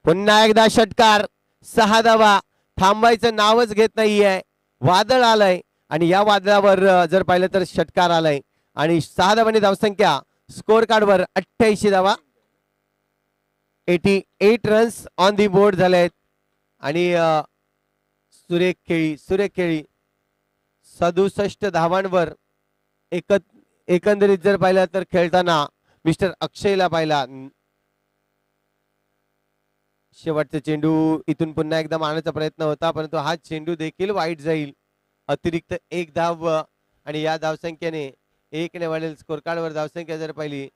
पुन्हा एकदा षटकार. 6 धावा. थांबायचं नावच घेत नाहीये. वादळ आलंय आणि या वादळावर जर पाहिलं तर षटकार आलाय आणि 6 धावांनी धावसंख्या स्कोर कार्डवर 88 धावा, 88 रन्स ऑन दी बोर्ड झालेत. आणि सुरेख खेळी 67 धावांवर एकंदरीत जर पाहिलं तर खेळताना मिस्टर अक्षयला पाहिला. शेवटचा चेंडू इथून पुन्हा एकदा मारण्याचा प्रयत्न होता परंतु हा चेंडू देखील वाईट जाईल. अतिरिक्त 1 धाव आणि या धावसंख्येने 1 ने वाढेल स्कोर कार्डवर धावसंख्या जर पाहिली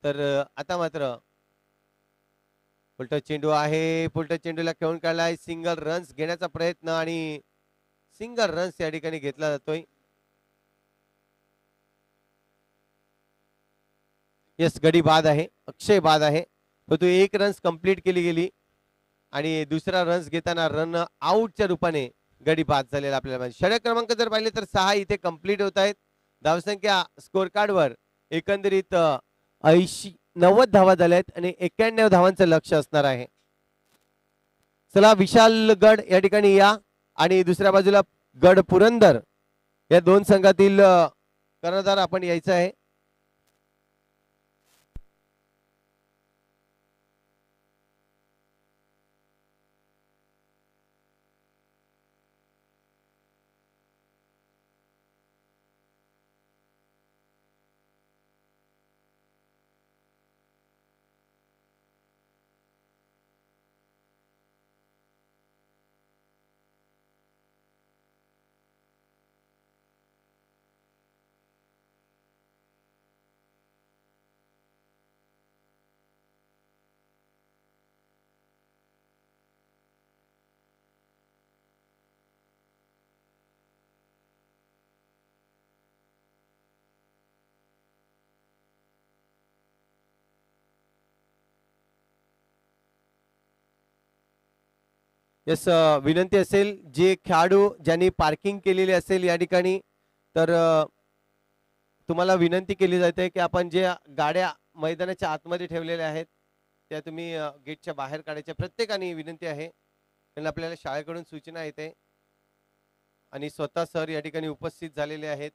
तर आता मात्र फुलटच चेंडू आहे. फुलटच चेंडूला खेळून काढलाय. सिंगल रन्स घेण्याचा प्रयत्न आणि सिंगल रन्स या ठिकाणी घेतला जातोय. यस, गडी बाद आहे. अक्षय बाद आहे. परंतु 1 रन्स कंप्लीट केली गेली आणि दुसरा रन्स घेताना रन आउटच्या रूपाने गडी बाद झालेला आपल्याला. षटक क्रमांक जर पाहिले तर 6 इथे कंप्लीट होत आहेत. धावसंख्या स्कोर कार्डवर एकंदरीत 90 धावा झाल्या आहेत आणि 91 धावांचं लक्ष असणार आहे. चला विशालगड या ठिकाणी या आणि दुसऱ्या बाजूला गड पुरंदर या दोन संघातील कर्णधार आपण यायचं आहे. यस, विनंती असेल जे खेळाडू ज्यांनी पार्किंग केलेली असेल या ठिकाणी तर तुम्हाला विनंती केली जाते की आपण जे गाड्या मैदानाच्या आतमध्ये ठेवलेल्या आहेत त्या तुम्ही गेटच्या बाहेर काढायच्या. प्रत्येकाने विनंती आहे कारण आपल्याला शाळेकडून सूचना येते आणि स्वतः सर या ठिकाणी उपस्थित झालेले आहेत.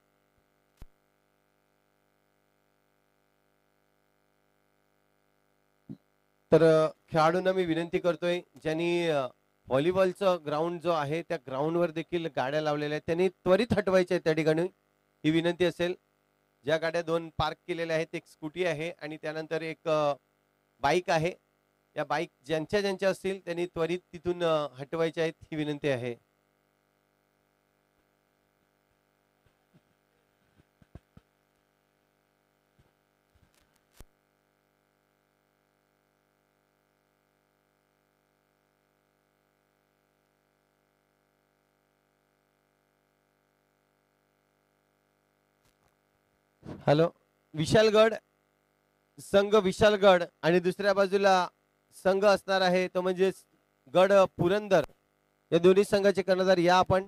तर खेळाडूंना मी विनंती करतोय ज्यांनी व्हॉलीबॉलचं ग्राउंड जो आहे त्या ग्राउंडवर देखील गाड्या लावलेल्या आहेत त्यांनी त्वरित हटवायच्या आहेत त्या ठिकाणी. ही विनंती असेल. ज्या गाड्या 2 पार्क केलेल्या आहेत एक स्कूटी आहे आणि त्यानंतर एक बाईक आहे. या बाईक ज्यांच्या असतील त्यांनी त्वरित तिथून हटवायच्या आहेत ही विनंती आहे. हॅलो, विशालगड संघ विशालगड आणि दुसऱ्या बाजूला संघ असणार आहे तो म्हणजे गड पुरंदर. या दोन्ही संघाचे कर्णधार या आपण.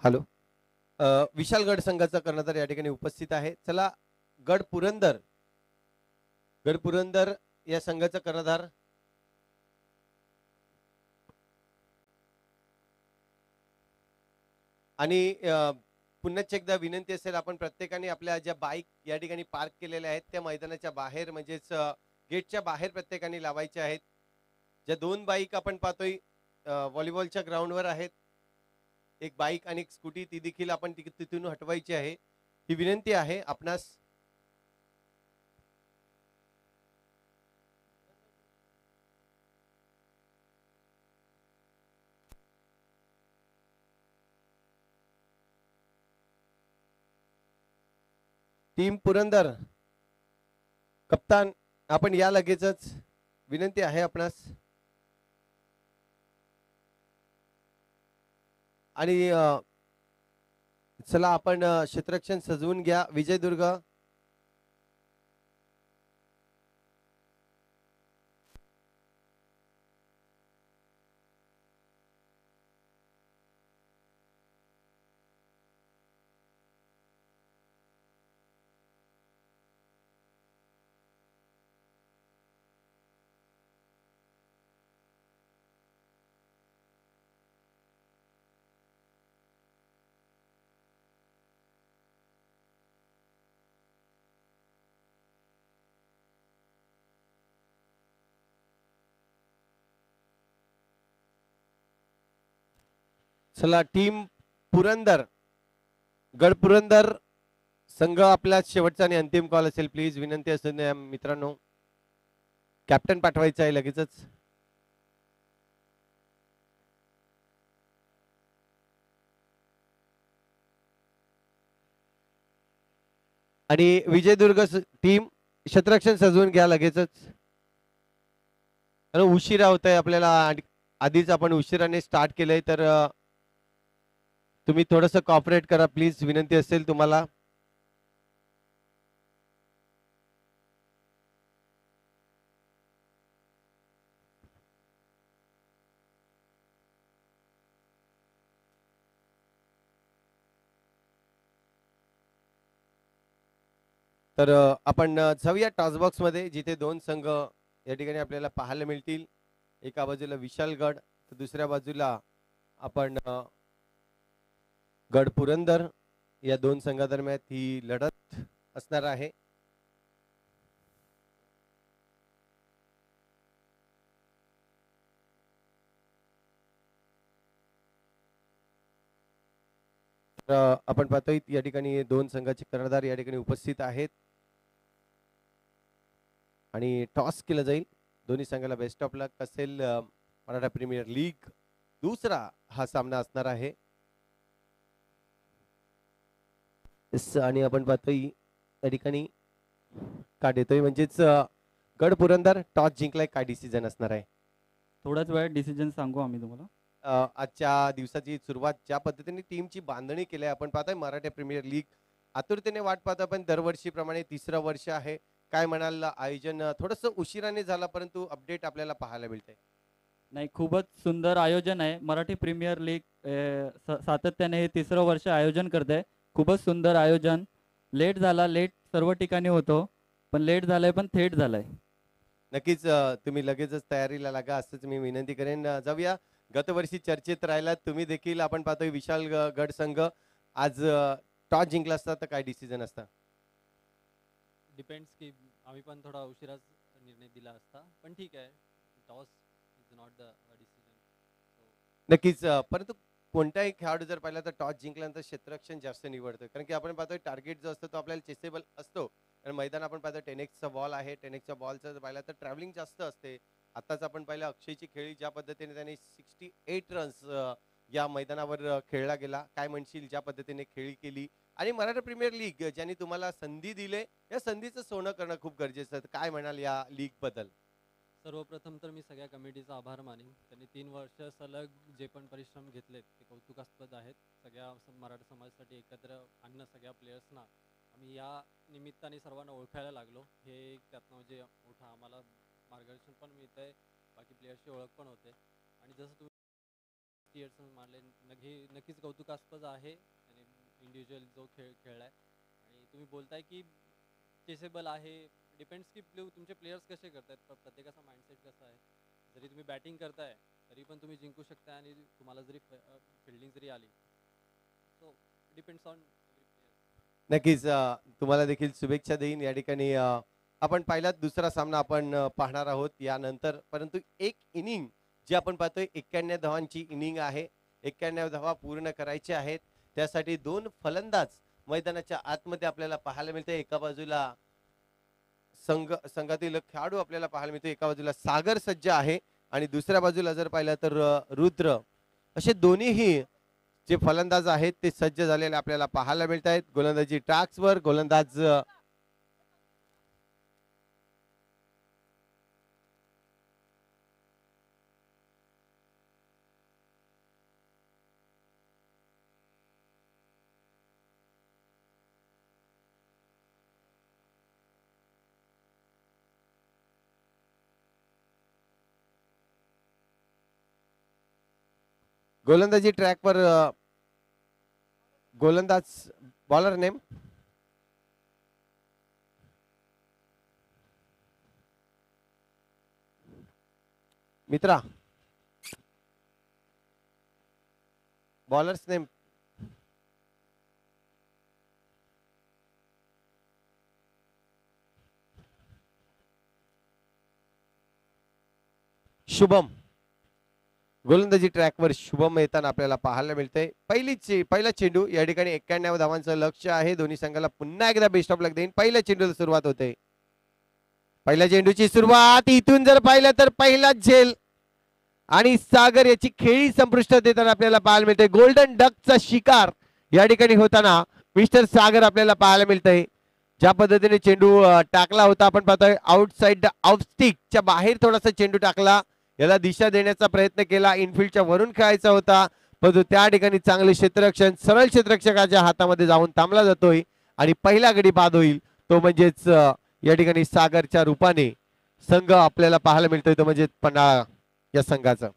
हॅलो, विशालगड संघाचा कर्णधार या ठिकाणी उपस्थित आहे. चला गड पुरंदर या संघाचा कर्णधार आणि पुन्हा एकदा विनंती असेल आपण प्रत्येकाने आपल्या ज्या बाईक या ठिकाणी पार्क केलेल्या आहेत त्या मैदानाच्या बाहेर म्हणजेच गेटच्या बाहेर प्रत्येकाने लावायच्या आहेत. ज्या 2 बाईक आपण पाहतोय व्हॉलीबॉलच्या ग्राउंडवर आहेत एक बाईक आणि एक स्कूटी ती देखील आपण तिथून हटवायची आहे ही विनंती आहे आपणास. टीम पुरंदर कप्तान आपण या लगेचच. विनंती आहे आपणास. आणि चला आपण क्षेत्ररक्षण सजवून घ्या विजयदुर्ग. चला टीम पुरंदर, गड पुरंदर संघ आपला शेवटचा आणि अंतिम कॉल असेल. प्लीज विनंती असेल मित्रांनो, कॅप्टन पाठवायचं आहे लगेचच. आणि विजयदुर्ग टीम क्षेत्ररक्षण सजवून घ्या लगेचच. उशिरा होत आहे आपल्याला, आधीच आपण उशिराने स्टार्ट केलंय, तर तुम्ही थोडंसं कॉपरेट करा प्लीज, विनंती असेल तुम्हाला. तर आपण जाऊया टॉसबॉक्स मध्ये, जिथे दोन संघ या ठिकाणी आपल्याला पाहायला मिळतील. एका बाजूला विशालगड, तर दुसऱ्या बाजूला आपण गड पुरंदर. या दोन संघादरम्यान ही लढत असणार आहे. आपण पाहतोय या ठिकाणी दोन संघाचे कर्णधार या ठिकाणी उपस्थित आहेत आणि टॉस केलं जाईल. दोन्ही संघाला बेस्ट ऑफ लक असेल. मराठा प्रीमियर लीग दुसरा हा सामना असणार आहे. आणि आपण पाहतोय या ठिकाणी का देतोय, म्हणजेच गड पुरंदर टॉस जिंकलाय, काय डिसिजन असणार आहे? थोड्याच वेळात डिसिजन सांगू आम्ही तुम्हाला. आजच्या दिवसाची सुरुवात ज्या पद्धतीने टीमची बांधणी केली आहे, आपण पाहतोय मराठा प्रीमियर लीग आतुरतेने वाट पाहतो, पण दरवर्षीप्रमाणे तिसरं वर्ष आहे. काय म्हणाल, आयोजन थोडंसं उशिराने झालं, परंतु अपडेट आपल्याला पाहायला मिळते. नाही, खूपच सुंदर आयोजन आहे. मराठी प्रीमियर लीग सातत्याने हे तिसरं वर्ष आयोजन करते. खूपच सुंदर आयोजन. लेट झाला, लेट सर्व ठिकाणी होतो, पण लेट झालाय पण थेट झालाय. नक्कीच तुम्ही लगेचच तयारीला लागा असंच मी विनंती करेन. जाऊया, गतवर्षी चर्चेत राहिला तुम्ही देखील. आपण पाहतोय विशाल गड संघ आज टॉस जिंकला असता तर काय डिसिजन असता? डिपेंड्स की आम्ही पण थोडा उशिराच निर्णय दिला असता, पण ठीक आहे. Toss is not the decision. नक्कीच परंतु कोणताही खेळाडू जर पाहिला तर टॉस जिंकल्यानंतर क्षेत्ररक्षण जास्त निवडतो, कारण की आपण पाहतोय टार्गेट जो असतो तो आपल्याला चेसेबल असतो. कारण मैदान आपण पाहतो 10x बॉल आहे. 10x बॉलचं पाहिलं तर ट्रॅव्हलिंग जास्त असते. आताच आपण पाहिलं अक्षयची खेळी ज्या पद्धतीने त्यांनी 68 रन्स या मैदानावर खेळला गेला. काय म्हणशील, ज्या पद्धतीने खेळी केली आणि मराठा प्रीमियर लीग ज्यांनी तुम्हाला संधी दिले, या संधीचं सोनं करणं खूप गरजेचं आहे. काय म्हणाल या लीग बद्दल? सर्वप्रथम तर मी सगळ्या कमिटीचा आभार मानेन. त्यांनी 3 वर्ष सलग जे पण परिश्रम घेतलेत ते कौतुकास्पद आहेत. सगळ्या मराठा समाजासाठी एकत्र आणणं, सगळ्या प्लेयर्सना आम्ही या निमित्ताने सर्वांना ओळखायला लागलो. हे एक त्यातनं म्हणजे मोठं आम्हाला मार्गदर्शन पण मिळतं आहे, बाकी प्लेयर्सची ओळख पण होते. आणि जसं तुम्ही इयर्स मानले, नक्कीच कौतुकास्पद आहे आणि इंडिव्हिज्युअल जो खेळ खेळला आहे. आणि तुम्ही बोलताय की चेसेबल आहे, डिपेंड्स की तुमचे प्लेयर्स कसे करतायत, प्रत्येकाचा माइंडसेट कसा आहे. जरी तुम्ही बॅटिंग करताय तरी पण तुम्ही जिंकू शकता, आणि तुम्हाला जरी फिल्डिंग जरी आली, so depends on every player. नक्कीच तुम्हाला देखील शुभेच्छा देईन. या ठिकाणी आपण पाहिलात दुसरा सामना आपण पाहणार आहोत यानंतर, परंतु एक इनिंग जी आपण पाहतोय 91 धावांची इनिंग आहे. 91 धावा पूर्ण करायच्या आहेत. त्यासाठी दोन फलंदाज मैदानाच्या आतमध्ये आपल्याला पाहायला मिळते. एका बाजूला संघातील खेळाडू आपल्याला पाहायला मिळतो. एका बाजूला सागर सज्ज आहे आणि दुसऱ्या बाजूला जर पाहिलं तर रुद्र. असे दोन्हीही जे फलंदाज आहेत ते सज्ज झालेले आपल्याला पाहायला मिळत आहेत. गोलंदाजी ट्रॅक्सवर गोलंदाज गोलंदाजी ट्रॅकवर गोलंदाज बॉलर नेम मित्रा, बॉलर्स नेम शुभम. गोलंदाजी ट्रॅकवर शुभम येताना आपल्याला पाहायला मिळते. पहिला चेंडू या ठिकाणी 91 धावांचं लक्ष आहे. दोन्ही संघाला पुन्हा एकदा बेस्ट ऑफ लक देईन. पहिल्या चेंडूला सुरुवात होते. पहिल्या चेंडूची सुरुवात इथून जर पाहिलं तर पहिलाच झेल आणि सागर याची खेळी संपुष्टात देताना आपल्याला पाहायला मिळते. गोल्डन डकचा शिकार या ठिकाणी होताना मिस्टर सागर आपल्याला पाहायला मिळतंय. ज्या पद्धतीने चेंडू टाकला होता आपण पाहतोय आउटसाइड ऑफ स्टिकच्या बाहेर थोडासा चेंडू टाकला. याला दिशा देण्याचा प्रयत्न केला. इनफिल्डच्या वरून खेळायचा होता परंतु त्या ठिकाणी चांगले क्षेत्ररक्षण सरळ क्षेत्ररक्षकाच्या हातामध्ये जाऊन थांबला जातोय आणि पहिला गडी बाद होईल. तो म्हणजेच या ठिकाणी सागरच्या रूपाने संघ आपल्याला पाहायला मिळतोय तो म्हणजे पन्हाळा या संघाचा.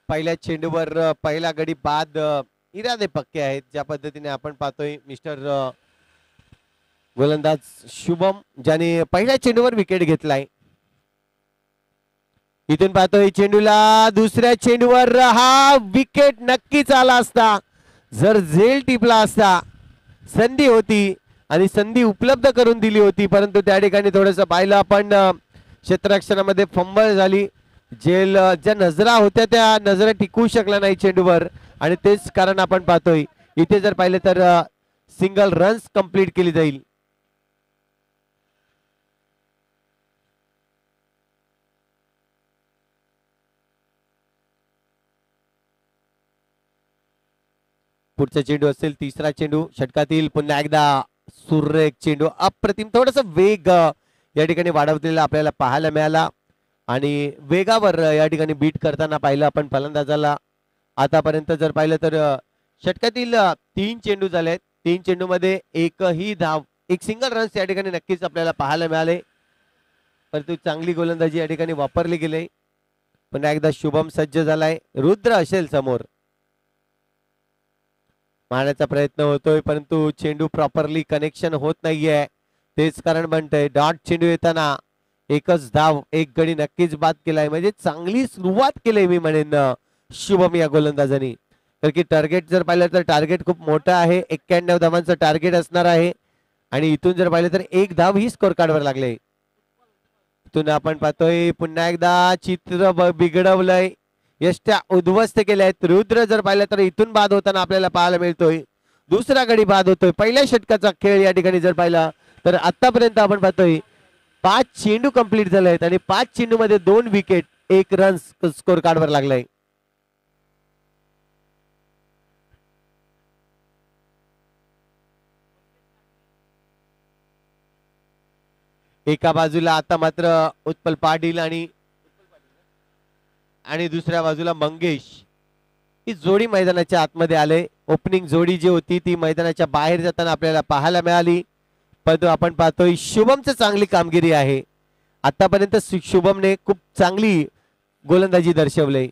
पहिल्या चेंडूवर पहिला गडी बाद इरादे पक्के आहेत. ज्या पद्धतीने आपण पाहतोय मिस्टर गोलंदाज शुभम ज्याने पहिल्या चेंडूवर विकेट घेतलाय. इथून पाहतोय चेंडूला दुसऱ्या चेंडूवर हा विकेट नक्कीच आला असता जर झेल टिपला असता. संधी होती आणि संधी उपलब्ध करून दिली होती परंतु त्या ठिकाणी थोडंसं पाहिलं आपण क्षेत्ररक्षणामध्ये फंबल झाली. जेल ज्या नजरा होत्या त्या नजरा टिकवू शकला नाही चेंडूवर आणि तेच कारण आपण पाहतोय. इथे जर पाहिलं तर सिंगल रन्स कंप्लीट केली जाईल. पुढचा चेंडू असेल तिसरा चेंडू षटकातील. पुन्हा एकदा सुरेख चेंडू अप्रतिम. थोडासा वेग या ठिकाणी वाढवलेला आपल्याला पाहायला मिळाला आणि वेगावर या ठिकाणी बीट करताना पाहिलं आपण फलंदाजाला. आतापर्यंत जर पाहिलं तर षटकातील 3 चेंडू झाले आहेत. 3 चेंडू मध्ये एकही धाव एक सिंगल रन्स या ठिकाणी नक्कीच आपल्याला पाहायला मिळाले परंतु चांगली गोलंदाजी या ठिकाणी वापरली गेली. पुन्हा एकदा शुभम सज्ज झालाय. रुद्र असेल समोर मारण्याचा प्रयत्न होतोय परंतु चेंडू प्रॉपरली कनेक्शन होत नाहीये. तेच कारण बनतंय. डॉट चेंडू येताना एकच धाव एक गडी नक्कीच बाद केलाय. म्हणजे चांगली सुरुवात केली मी म्हणेन शुभम या गोलंदाजांनी. तर की टार्गेट जर पाहिलं तर टार्गेट खूप मोठं आहे. 91 धावांचं टार्गेट असणार आहे आणि इथून जर पाहिलं तर एक धाव ही स्कोर कार्डवर लागले. इथून आपण पाहतोय पुन्हा एकदा चित्र बिघडवलंय. यष्ट्या उद्ध्वस्त केल्या आहेत. रुद्र जर पाहिलं तर इथून बाद होताना आपल्याला पाहायला मिळतोय. दुसरा गडी बाद होतोय. पहिल्या षटकाचा खेळ या ठिकाणी जर पाहिला तर आतापर्यंत आपण पाहतोय 5 चेंडू कंप्लीट झाले आहेत आणि 5 चेंडू मध्ये 2 विकेट 1 रन स्कोर कार्डवर लागलाय. एका बाजूला आता मात्र उत्पल पाटील आणि दुसऱ्या बाजूला मंगेश ही जोडी मैदानाच्या आतमध्ये आले. ओपनिंग जोडी जी होती ती मैदानाच्या बाहेर जाताना आपल्याला पाहायला मिळाली परंतु आपण पाहतोय शुभमची चांगली कामगिरी आहे. आतापर्यंत शुभमने खूप चांगली गोलंदाजी दर्शवली.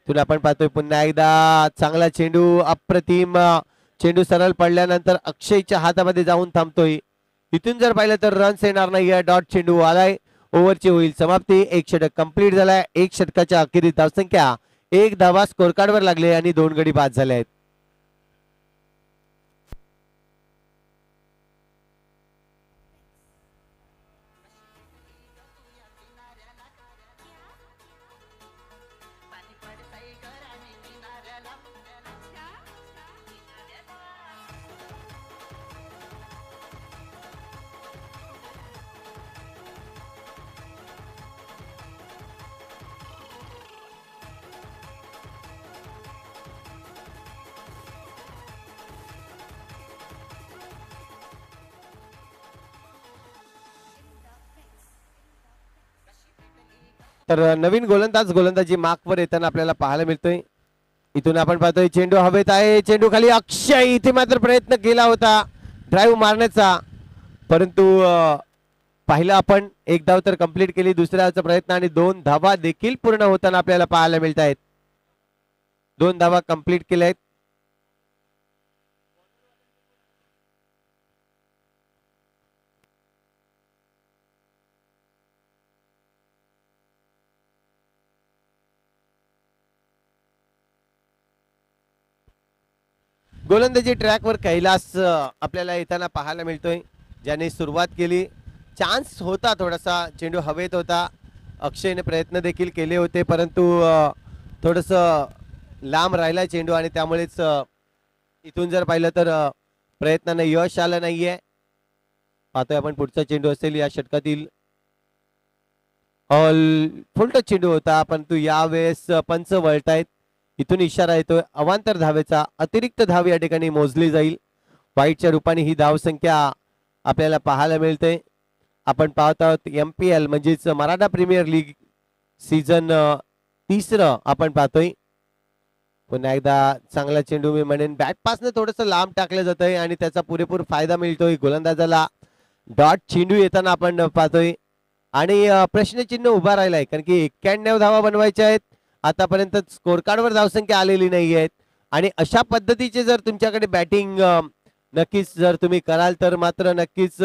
तुला आपण पाहतोय पुन्हा एकदा चांगला चेंडू अप्रतिम. चेंडू सरळ पडल्यानंतर अक्षयच्या हातामध्ये जाऊन थांबतोय. इथून जर पाहिलं तर रन्स येणार नाहीये. डॉट चेंडू आलाय. ओव्हरची होईल समाप्ती. 1 षटक कंप्लीट झालाय. 1 षटकाच्या अखेरीस धावसंख्या 1 धावा स्कोर कार्डवर लागले आणि 2 गडी बाद झाले आहेत. तर नवीन गोलंदाजी मार्कवर येताना आपल्याला पाहायला मिळतोय. इथून आपण पाहतोय चेंडू हवेत आहे, चेंडू खाली. अक्षय इथे मात्र प्रयत्न केला होता ड्राईव्ह मारण्याचा, परंतु पाहिलं आपण एक धाव तर कंप्लीट केली, दुसऱ्याचा प्रयत्न आणि 2 धावा देखील पूर्ण होताना आपल्याला पाहायला मिळत आहेत. 2 धावा कंप्लीट केल्या आहेत. गोलंदाजी ट्रॅकवर कैलास आपल्याला येताना पाहायला मिळतोय, ज्याने सुरुवात केली. चान्स होता थोडासा, चेंडू हवेत होता, अक्षयने प्रयत्न देखील केले होते, परंतु थोडस लांब राहिला चेंडू आणि त्यामुळेच इथून जर पाहिलं तर प्रयत्नांना यश आलं नाहीये. पाहतोय आपण पुढचा चेंडू असेल या षटकातील. फुलटच चेंडू होता, परंतु यावेळेस पंच वळतायत. इथून इशारा येतोय अवांतर धावेचा, अतिरिक्त धाव या ठिकाणी मोजली जाईल. वाईटच्या रूपाने ही धाव संख्या आपल्याला पाहायला मिळते. आपण पाहत आहोत MPL म्हणजेच मराठा प्रीमियर लीग सीझन 3 आपण पाहतोय. पुन्हा एकदा चांगला चेंडू मी म्हणेन बॅट पासनं थोडस लांब टाकलं जात आहे आणि त्याचा पुरेपूर फायदा मिळतोय गोलंदाजाला. डॉट चेंडू येताना आपण पाहतोय आणि प्रश्नचिन्ह उभा राहिलाय, कारण की 91 धावा बनवायच्या आहेत. आतापर्यंत स्कोर कार्डवर धावसंख्या आलेली नाही आहेत आणि अशा पद्धतीचे जर तुमच्याकडे बॅटिंग नक्कीच जर तुम्ही कराल तर मात्र नक्कीच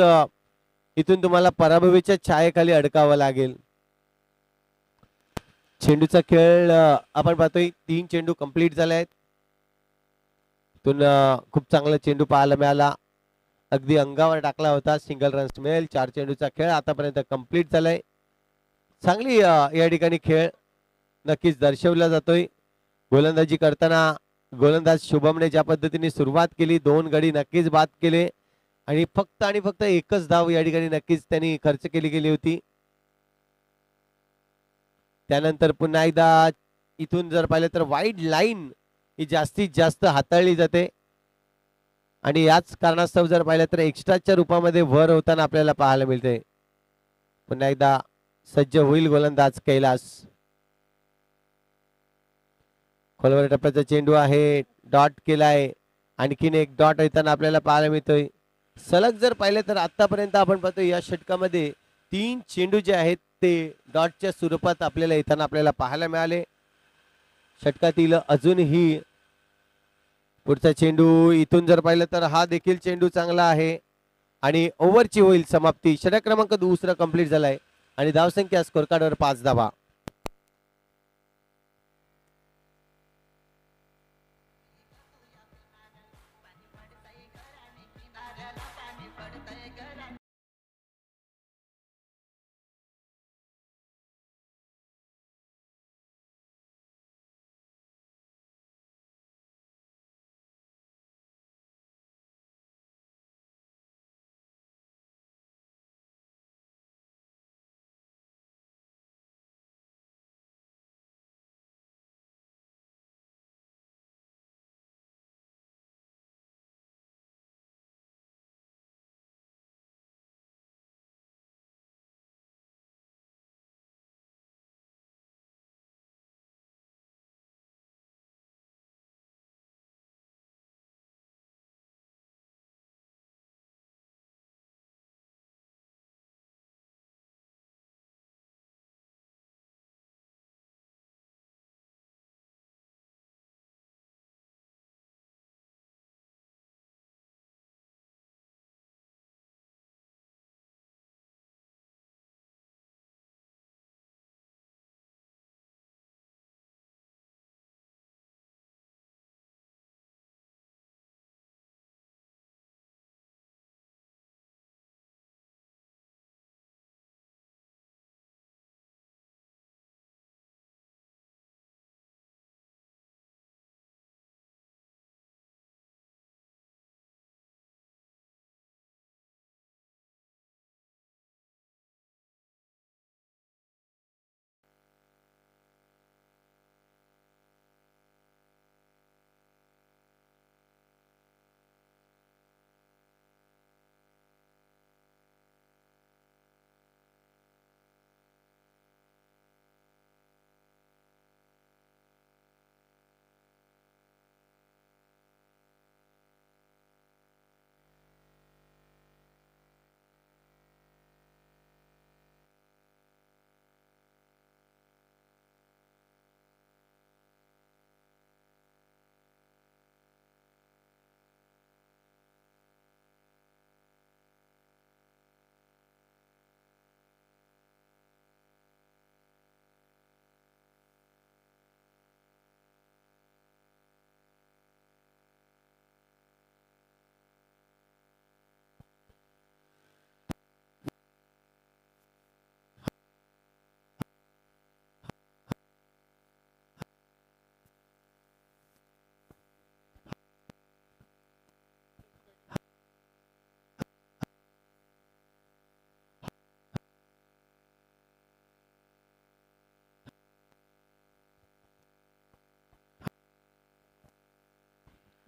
इथून तुम्हाला पराभवीच्या छायेखाली अडकावं लागेल. चेंडूचा खेळ आपण पाहतोय 3 चेंडू कंप्लीट झाले आहेत. इथून खूप चांगला चेंडू पाहायला मिळाला, अगदी अंगावर टाकला होता, सिंगल रन्स मिळेल. 4 चेंडूचा खेळ आतापर्यंत कंप्लीट झालाय. चांगली या ठिकाणी खेळ नक्कीच दर्शवला जातोय. गोलंदाजी करताना गोलंदाज शुभमने ज्या पद्धतीने सुरुवात केली, 2 गडी नक्कीच बाद केले आणि फक्त एकच धाव या ठिकाणी नक्कीच त्यांनी खर्च केली गेली होती. त्यानंतर पुन्हा एकदा इथून जर पाहिलं तर वाईड लाईन ही जास्तीत जास्त हाताळली जाते आणि याच कारणास्तव जर पाहिलं तर एक्स्ट्राच्या रूपामध्ये वर होताना आपल्याला पाहायला मिळते. पुन्हा एकदा सज्ज होईल गोलंदाज कैलास. खोलवर टप्प्याचा चेंडू आहे, डॉट केलाय, आणखीन एक डॉट येताना आपल्याला पाहायला मिळतोय. सलग जर पाहिलं तर आतापर्यंत आपण पाहतो या षटकामध्ये 3 चेंडू जे आहेत ते डॉटच्या स्वरूपात आपल्याला येताना आपल्याला पाहायला मिळाले. षटकातील अजूनही पुढचा चेंडू इथून जर पाहिलं तर हा देखील चेंडू चांगला आहे आणि ओव्हरची होईल समाप्ती. षटक क्रमांक 2 कंप्लीट झालाय आणि धावसंख्या स्कोर कार्डवर 5 धावा.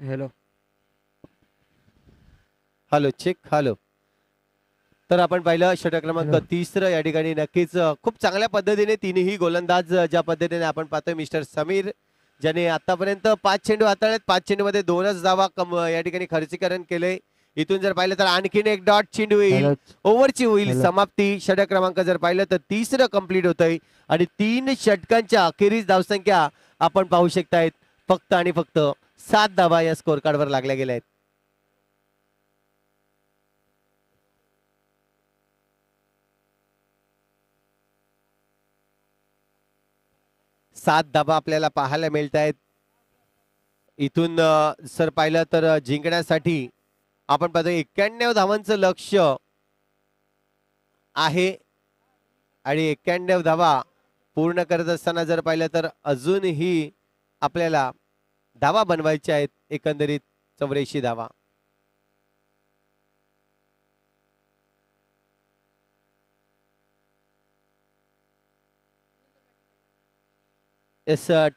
हॅलो. Hello check hello. तर आपण पाहिलं षटक क्रमांक हॅलो. 30 या ठिकाणी नक्कीच खूप चांगल्या पद्धतीने तिन्ही गोलंदाज ज्या पद्धतीने आपण पाहतोय मिस्टर समीर ज्याने आतापर्यंत 5 चेंडू हाताळलेत 5 चेंडूमध्ये 2च धावा या ठिकाणी खर्चीकरण केले. इथून जर पाहिलं तर आणखीन एक डॉट चेंडू येईल हॅलो. ओव्हरची होईल हॅलो. समाप्ती. षटक क्रमांक जर पाहिलं तर 30 कंप्लीट होतंय आणि 3 षटकांच्या अखेरीस धावसंख्या आपण पाहू शकतायत फक्त आणि फक्त 7 धावा या स्कोर कार्डवर लागल्या गेल्या आहेत. 7 धावा आपल्याला पाहायला मिळत आहेत. इथून सर पाहिलं तर जिंकण्यासाठी आपण पाहतो 91 धावांचं लक्ष्य आहे आणि 91 धावा पूर्ण करत असताना जर पाहिलं तर अजूनही आपल्याला धावा बनवायच्या आहेत एकंदरीत 84 धावा.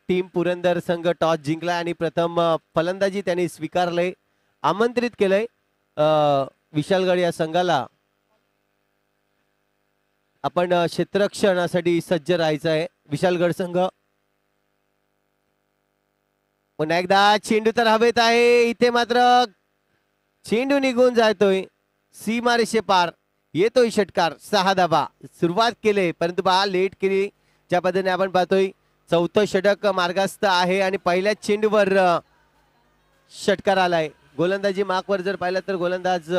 टीम पुरंदर संघ टॉस जिंकला आणि प्रथम फलंदाजी त्यांनी स्वीकारले. आमंत्रित केलंय विशालगड या संघाला आपण क्षेत्ररक्षणासाठी सज्ज राहायचं आहे. विशालगड संघ पुन्हा एकदा चेंडू तर हवेत आहे. इथे मात्र चेंडू निघून जातोय सीमारेषे पार. येतोय षटकार 6 धावा सुरुवात केली परंतु बा लेट केली. ज्या पद्धतीने आपण पाहतोय चौथं षटक मार्गस्थ आहे आणि पहिल्याच चेंडूवर षटकार आलाय. गोलंदाजी मार्कवर जर पाहिलं तर गोलंदाज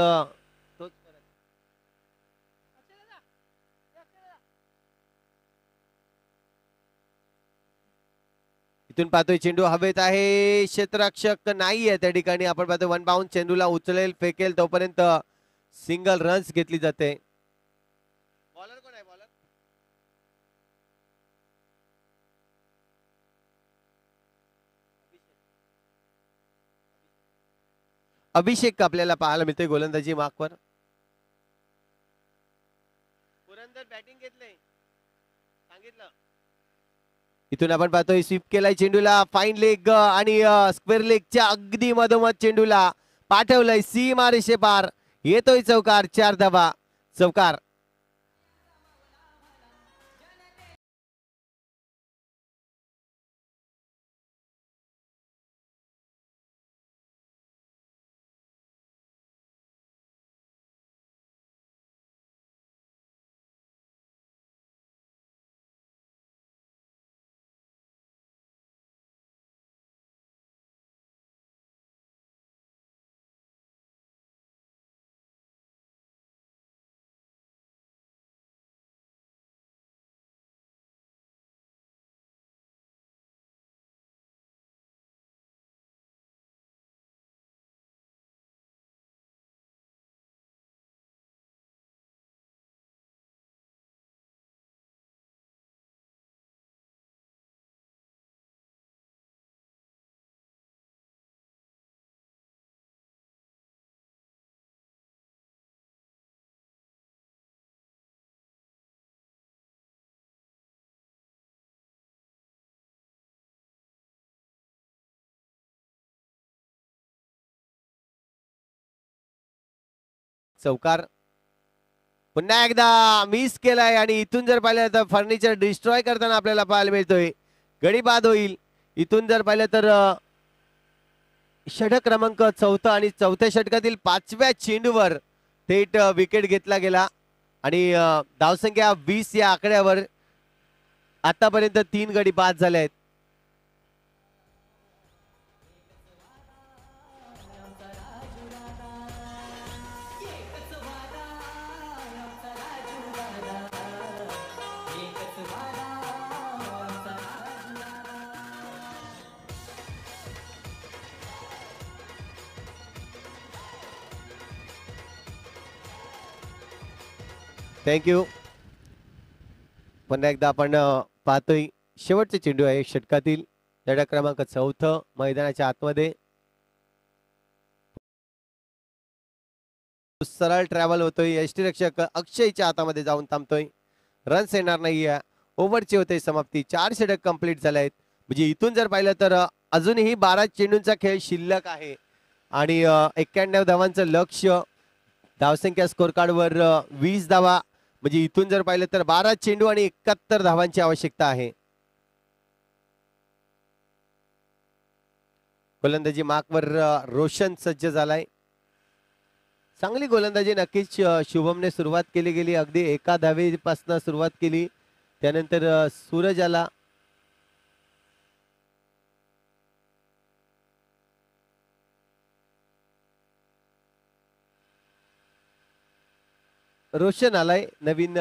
इथून पाहतोय चेंडू हवेत आहे. क्षेत्ररक्षक नाहीये त्या ठिकाणी. आपण पाहतोय वन बाउंड चेंडूला उचलेल फेकेल तोपर्यंत सिंगल रन्स घेतली जाते. बॉलर कोण आहे बॉलर? अभिषेक आपल्याला पाहायला मिळतोय गोलंदाजी मार्कवर. पुरंदर बॅटिंग घेतले सांगितलं. इथून आपण पाहतोय स्वीप केलाय चेंडूला फाईन लेग आणि स्क्वेअर लेगच्या अगदी मधोमध चेंडूला पाठवलंय सीमा रेषे पार. येतोय चौकार 4 धावा चौकार. चौकार पुन्हा एकदा मिस केलाय आणि इथून जर पाहिलं तर फर्निचर डिस्ट्रॉय करताना आपल्याला पाहायला मिळतोय. गडी बाद होईल. इथून जर पाहिलं तर षटक क्रमांक 4 आणि 4थ्या षटकातील 5व्या चेंडूवर थेट विकेट घेतला गेला आणि धावसंख्या 20 या आकड्यावर आतापर्यंत 3 गडी बाद झाले आहेत. थँक्यू. पुन्हा एकदा आपण पाहतोय शेवटचे चेंडू आहे षटकातील षटक क्रमांक 4 मैदानाच्या आतमध्ये. सरळ ट्रॅव्हल होतोय. यष्टीरक्षक अक्षयच्या हातामध्ये जाऊन थांबतोय. रन्स येणार नाहीये. ओव्हरची होते समाप्ती. 4 षटक कंप्लीट झाले आहेत. म्हणजे इथून जर पाहिलं तर अजूनही 12 चेंडूंचा खेळ शिल्लक आहे आणि 91 धावांचं लक्ष्य. धावसंख्या स्कोर कार्डवर 20 धावा, म्हणजे इथून जर पाहिलं तर 12 चेंडू आणि 71 धावांची आवश्यकता आहे. गोलंदाजी मार्कवर रोशन सज्ज झालाय. चांगली गोलंदाजी नक्कीच शुभमने सुरुवात केली गेली. अगदी एका धावेपासून सुरुवात केली, त्यानंतर सूरज आला. रोशन आलाय नवीन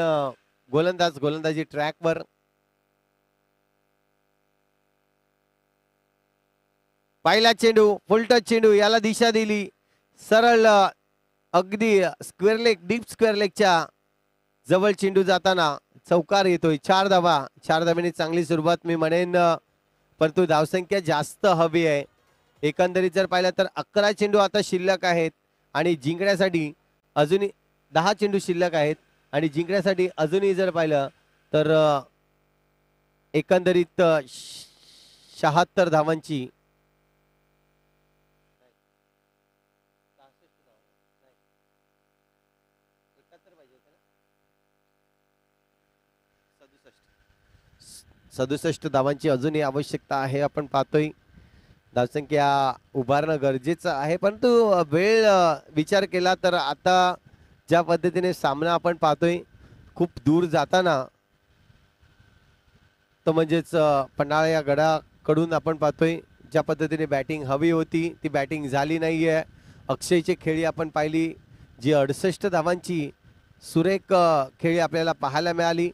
गोलंदाज गोलंदाजी ट्रॅकवर. पहिला चेंडू फुलटच चेंडू, याला दिशा दिली सरळ अगदी स्क्वेअर लेग, डीप स्क्वेअर लेगच्या जवळ चेंडू जाताना चौकार येतोय. 4 धावा, 4 धाव्यांनी चांगली सुरुवात मी म्हणेन, परंतु धावसंख्या जास्त हवी आहे. एकंदरीत जर पाहिलं तर 11 चेंडू आता शिल्लक आहेत आणि जिंकण्यासाठी अजूनही 10 चेंडू शिल्लक आहेत आणि जिंकण्यासाठी अजूनही जर पाहिलं तर एकंदरीत 76 धावांची सदुसष्ट धावांची अजूनही आवश्यकता आहे. आपण पाहतोय धावसंख्या उभारणं गरजेचं आहे, परंतु वेळ विचार केला तर आता ज्या पद्धतीने सामना आपण पाहतोय खूप दूर जाताना, तो म्हणजेच पन्हाळा या गडाकडून आपण पाहतोय ज्या पद्धतीने बॅटिंग हवी होती ती बॅटिंग झाली नाहीये. अक्षयची खेळी आपण पाहिली, जी 68 धावांची सुरेख खेळी आपल्याला पाहायला मिळाली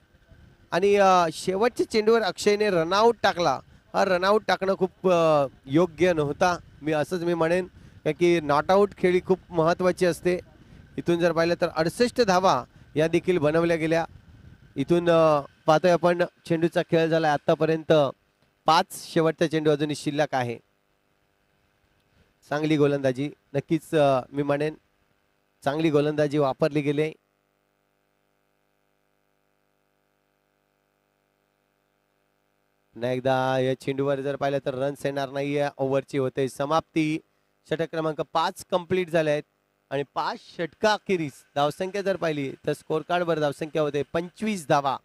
आणि शेवटच्या चेंडूवर अक्षयने रनआउट टाकला. हा रनआउट टाकणं खूप योग्य नव्हता, मी असंच म्हणेन, कारण की नॉट आऊट खेळी खूप महत्त्वाची असते. इथून जर पाहिलं तर 68 धावा या देखील बनवल्या गेल्या. इथून पाहतोय आपण चेंडूचा खेळ झाला आतापर्यंत 5, शेवटचा चेंडू अजूनही शिल्लक आहे. चांगली गोलंदाजी नक्कीच मी म्हणेन, चांगली गोलंदाजी वापरली गेली. पुन्हा एकदा या चेंडूवर जर पाहिलं तर रन्स येणार नाहीये. ओव्हरची होते समाप्ती. षटक क्रमांक 5 कंप्लीट झाले आहेत आणि 5 षटकाखेरीस धावसंख्या जर पाहिली तर स्कोर कार्डवर धावसंख्या होते 25 धावा.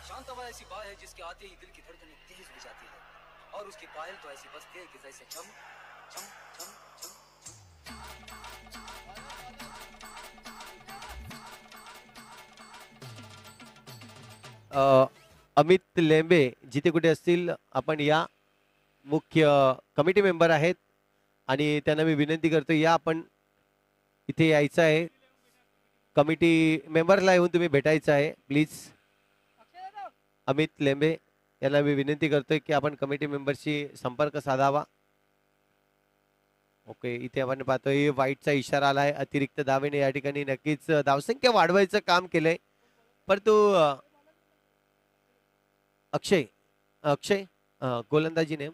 शांतवा ऐसी बात है जिसके आते ही दिल की धड़कनें तेज हो जाती है और उसकी पायल तो ऐसी बजती है कि जैसे चम चम चम चम. अमित लेंबे जिथे कुठे असतील आपण या, मुख्य कमिटी मेंबर आहेत आणि त्यांना मी विनंती करतो या आपण इथे यायचं आहे. कमिटी मेंबरला येऊन तुम्ही भेटायचं आहे प्लीज. अमित लेंबे यांना मी विनंती करतोय की आपण कमिटी मेंबरशी संपर्क साधावा. ओके, इथे आपण पाहतोय वाईटचा इशारा आलाय. अतिरिक्त धावेने या ठिकाणी नक्कीच धावसंख्या वाढवायचं काम केलंय, परंतु अक्षय अक्षय गोलंदाजीने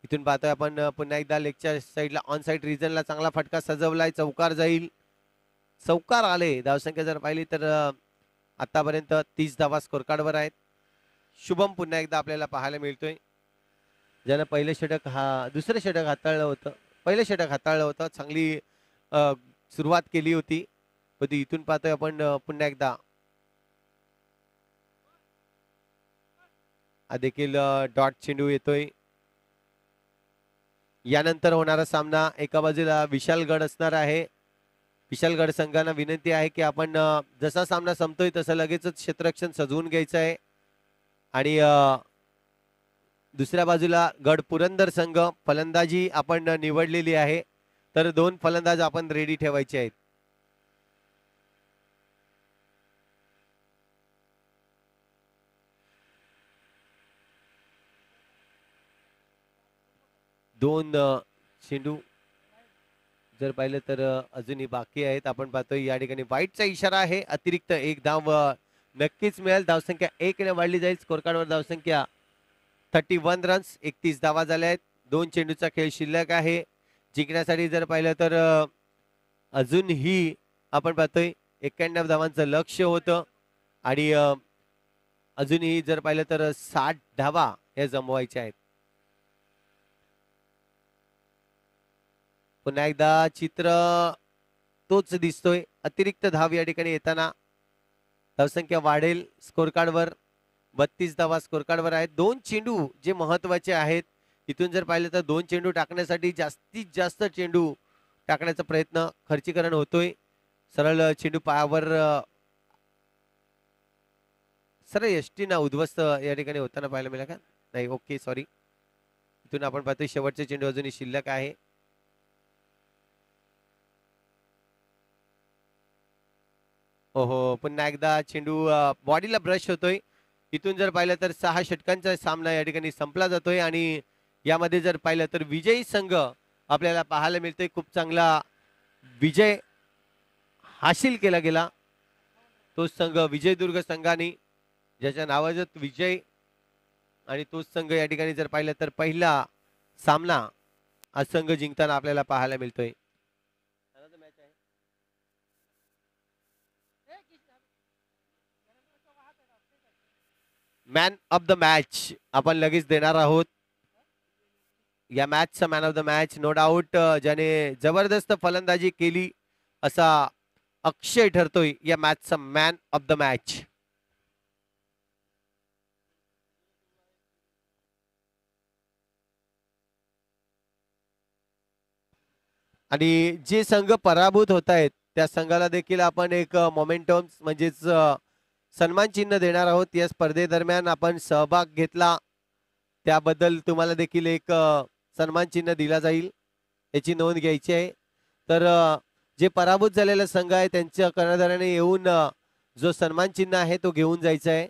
इथून पाहतोय आपण पुन्हा एकदा लेगच्या साईडला ऑन साईड रिजनला चांगला फटका सजवलाय. चौकार जाईल, चौकार आले. धावसंख्या जर पाहिली तर आतापर्यंत 30 धावा स्कोर कार्डवर आहेत. शुभम पुन्हा एकदा आपल्याला पाहायला मिळतोय, ज्यानं दुसरं षटक हाताळलं होतं. पहिलं षटक हाताळलं होतं, चांगली सुरुवात केली होती. पण इथून पाहतोय आपण पुन्हा एकदा हा देखील डॉट चेंडू येतोय. यानंतर होणारा सामना एका बाजूला विशालगड असणार आहे. विशालगड संघांना विनंती आहे की आपण जसा सामना संपतोय तसं लगेचच क्षेत्ररक्षण सजवून घ्यायचं आहे आणि दुसऱ्या बाजूला गड पुरंदर संघ फलंदाजी आपण निवडलेली आहे, तर 2 फलंदाज आपण रेडी ठेवायचे आहेत. दोन चेंडू जर पाहिलं तर अजूनही बाकी आहेत. आपण पाहतोय या ठिकाणी वाईटचा इशारा आहे. अतिरिक्त एक धाव नक्कीच मिळेल. धावसंख्या 1 ने वाढली जाईल. स्कोर कार्डवर धावसंख्या 31 रन्स, 31 धावा झाल्या आहेत. 2 चेंडूचा खेळ शिल्लक आहे. जिंकण्यासाठी जर पाहिलं तर अजूनही आपण पाहतोय 91 धावांचं लक्ष्य होतं आणि अजूनही जर पाहिलं तर 60 धावा या जमवायच्या आहेत. पुन्हा एकदा चित्र तोच दिसतोय. अतिरिक्त धाव या ठिकाणी येताना धावसंख्या वाढेल. स्कोर कार्डवर 32 धावा स्कोर कार्डवर आहेत. 2 चेंडू जे महत्वाचे आहेत. इथून जर पाहिलं तर 2 चेंडू टाकण्यासाठी जास्तीत जास्त चेंडू टाकण्याचा प्रयत्न खर्चीकरण होतोय. सरळ चेंडू पायावर सरळ यष्टीना उद्ध्वस्त या ठिकाणी होताना पाहायला मिळालं का? नाही, ओके, सॉरी. इथून आपण पाहतोय शेवटचे चेंडू अजूनही शिल्लक आहे. ओहो, पुन्हा एकदा चेंडू बॉडीला ब्रश होतोय. इथून जर पाहिलं तर 6 षटकांचा सामना या ठिकाणी संपला जातोय आणि यामध्ये जर पाहिलं तर विजयी संघ आपल्याला पाहायला मिळतोय. खूप चांगला विजय हासिल केला गेला. तो संघ विजयदुर्ग संघाने, ज्याच्या नावाजत विजय, आणि तोच संघ या ठिकाणी जर पाहिलं तर पहिला सामना हा संघ जिंकताना आपल्याला पाहायला मिळतोय. मॅन ऑफ द मॅच आपण लगेच देणार आहोत. या मॅचचा man of the match no doubt ज्याने जबरदस्त फलंदाजी केली असा अक्षय ठरतोय या मॅचचा मॅन ऑफ द मॅच. आणि जे संघ पराभूत होत आहेत त्या संघाला देखील आपण एक मोमेंटम म्हणजेच सन्मान चिन्ह देणार आहोत. या स्पर्धेदरम्यान आपण सहभाग घेतला त्याबद्दल तुम्हाला देखील एक सन्मान चिन्ह दिला जाईल, याची नोंद घ्यायची आहे. तर जे पराभूत झालेला संघ आहे त्यांच्या कर्णधाराने येऊन जो सन्मान चिन्ह आहे तो घेऊन जायचा आहे.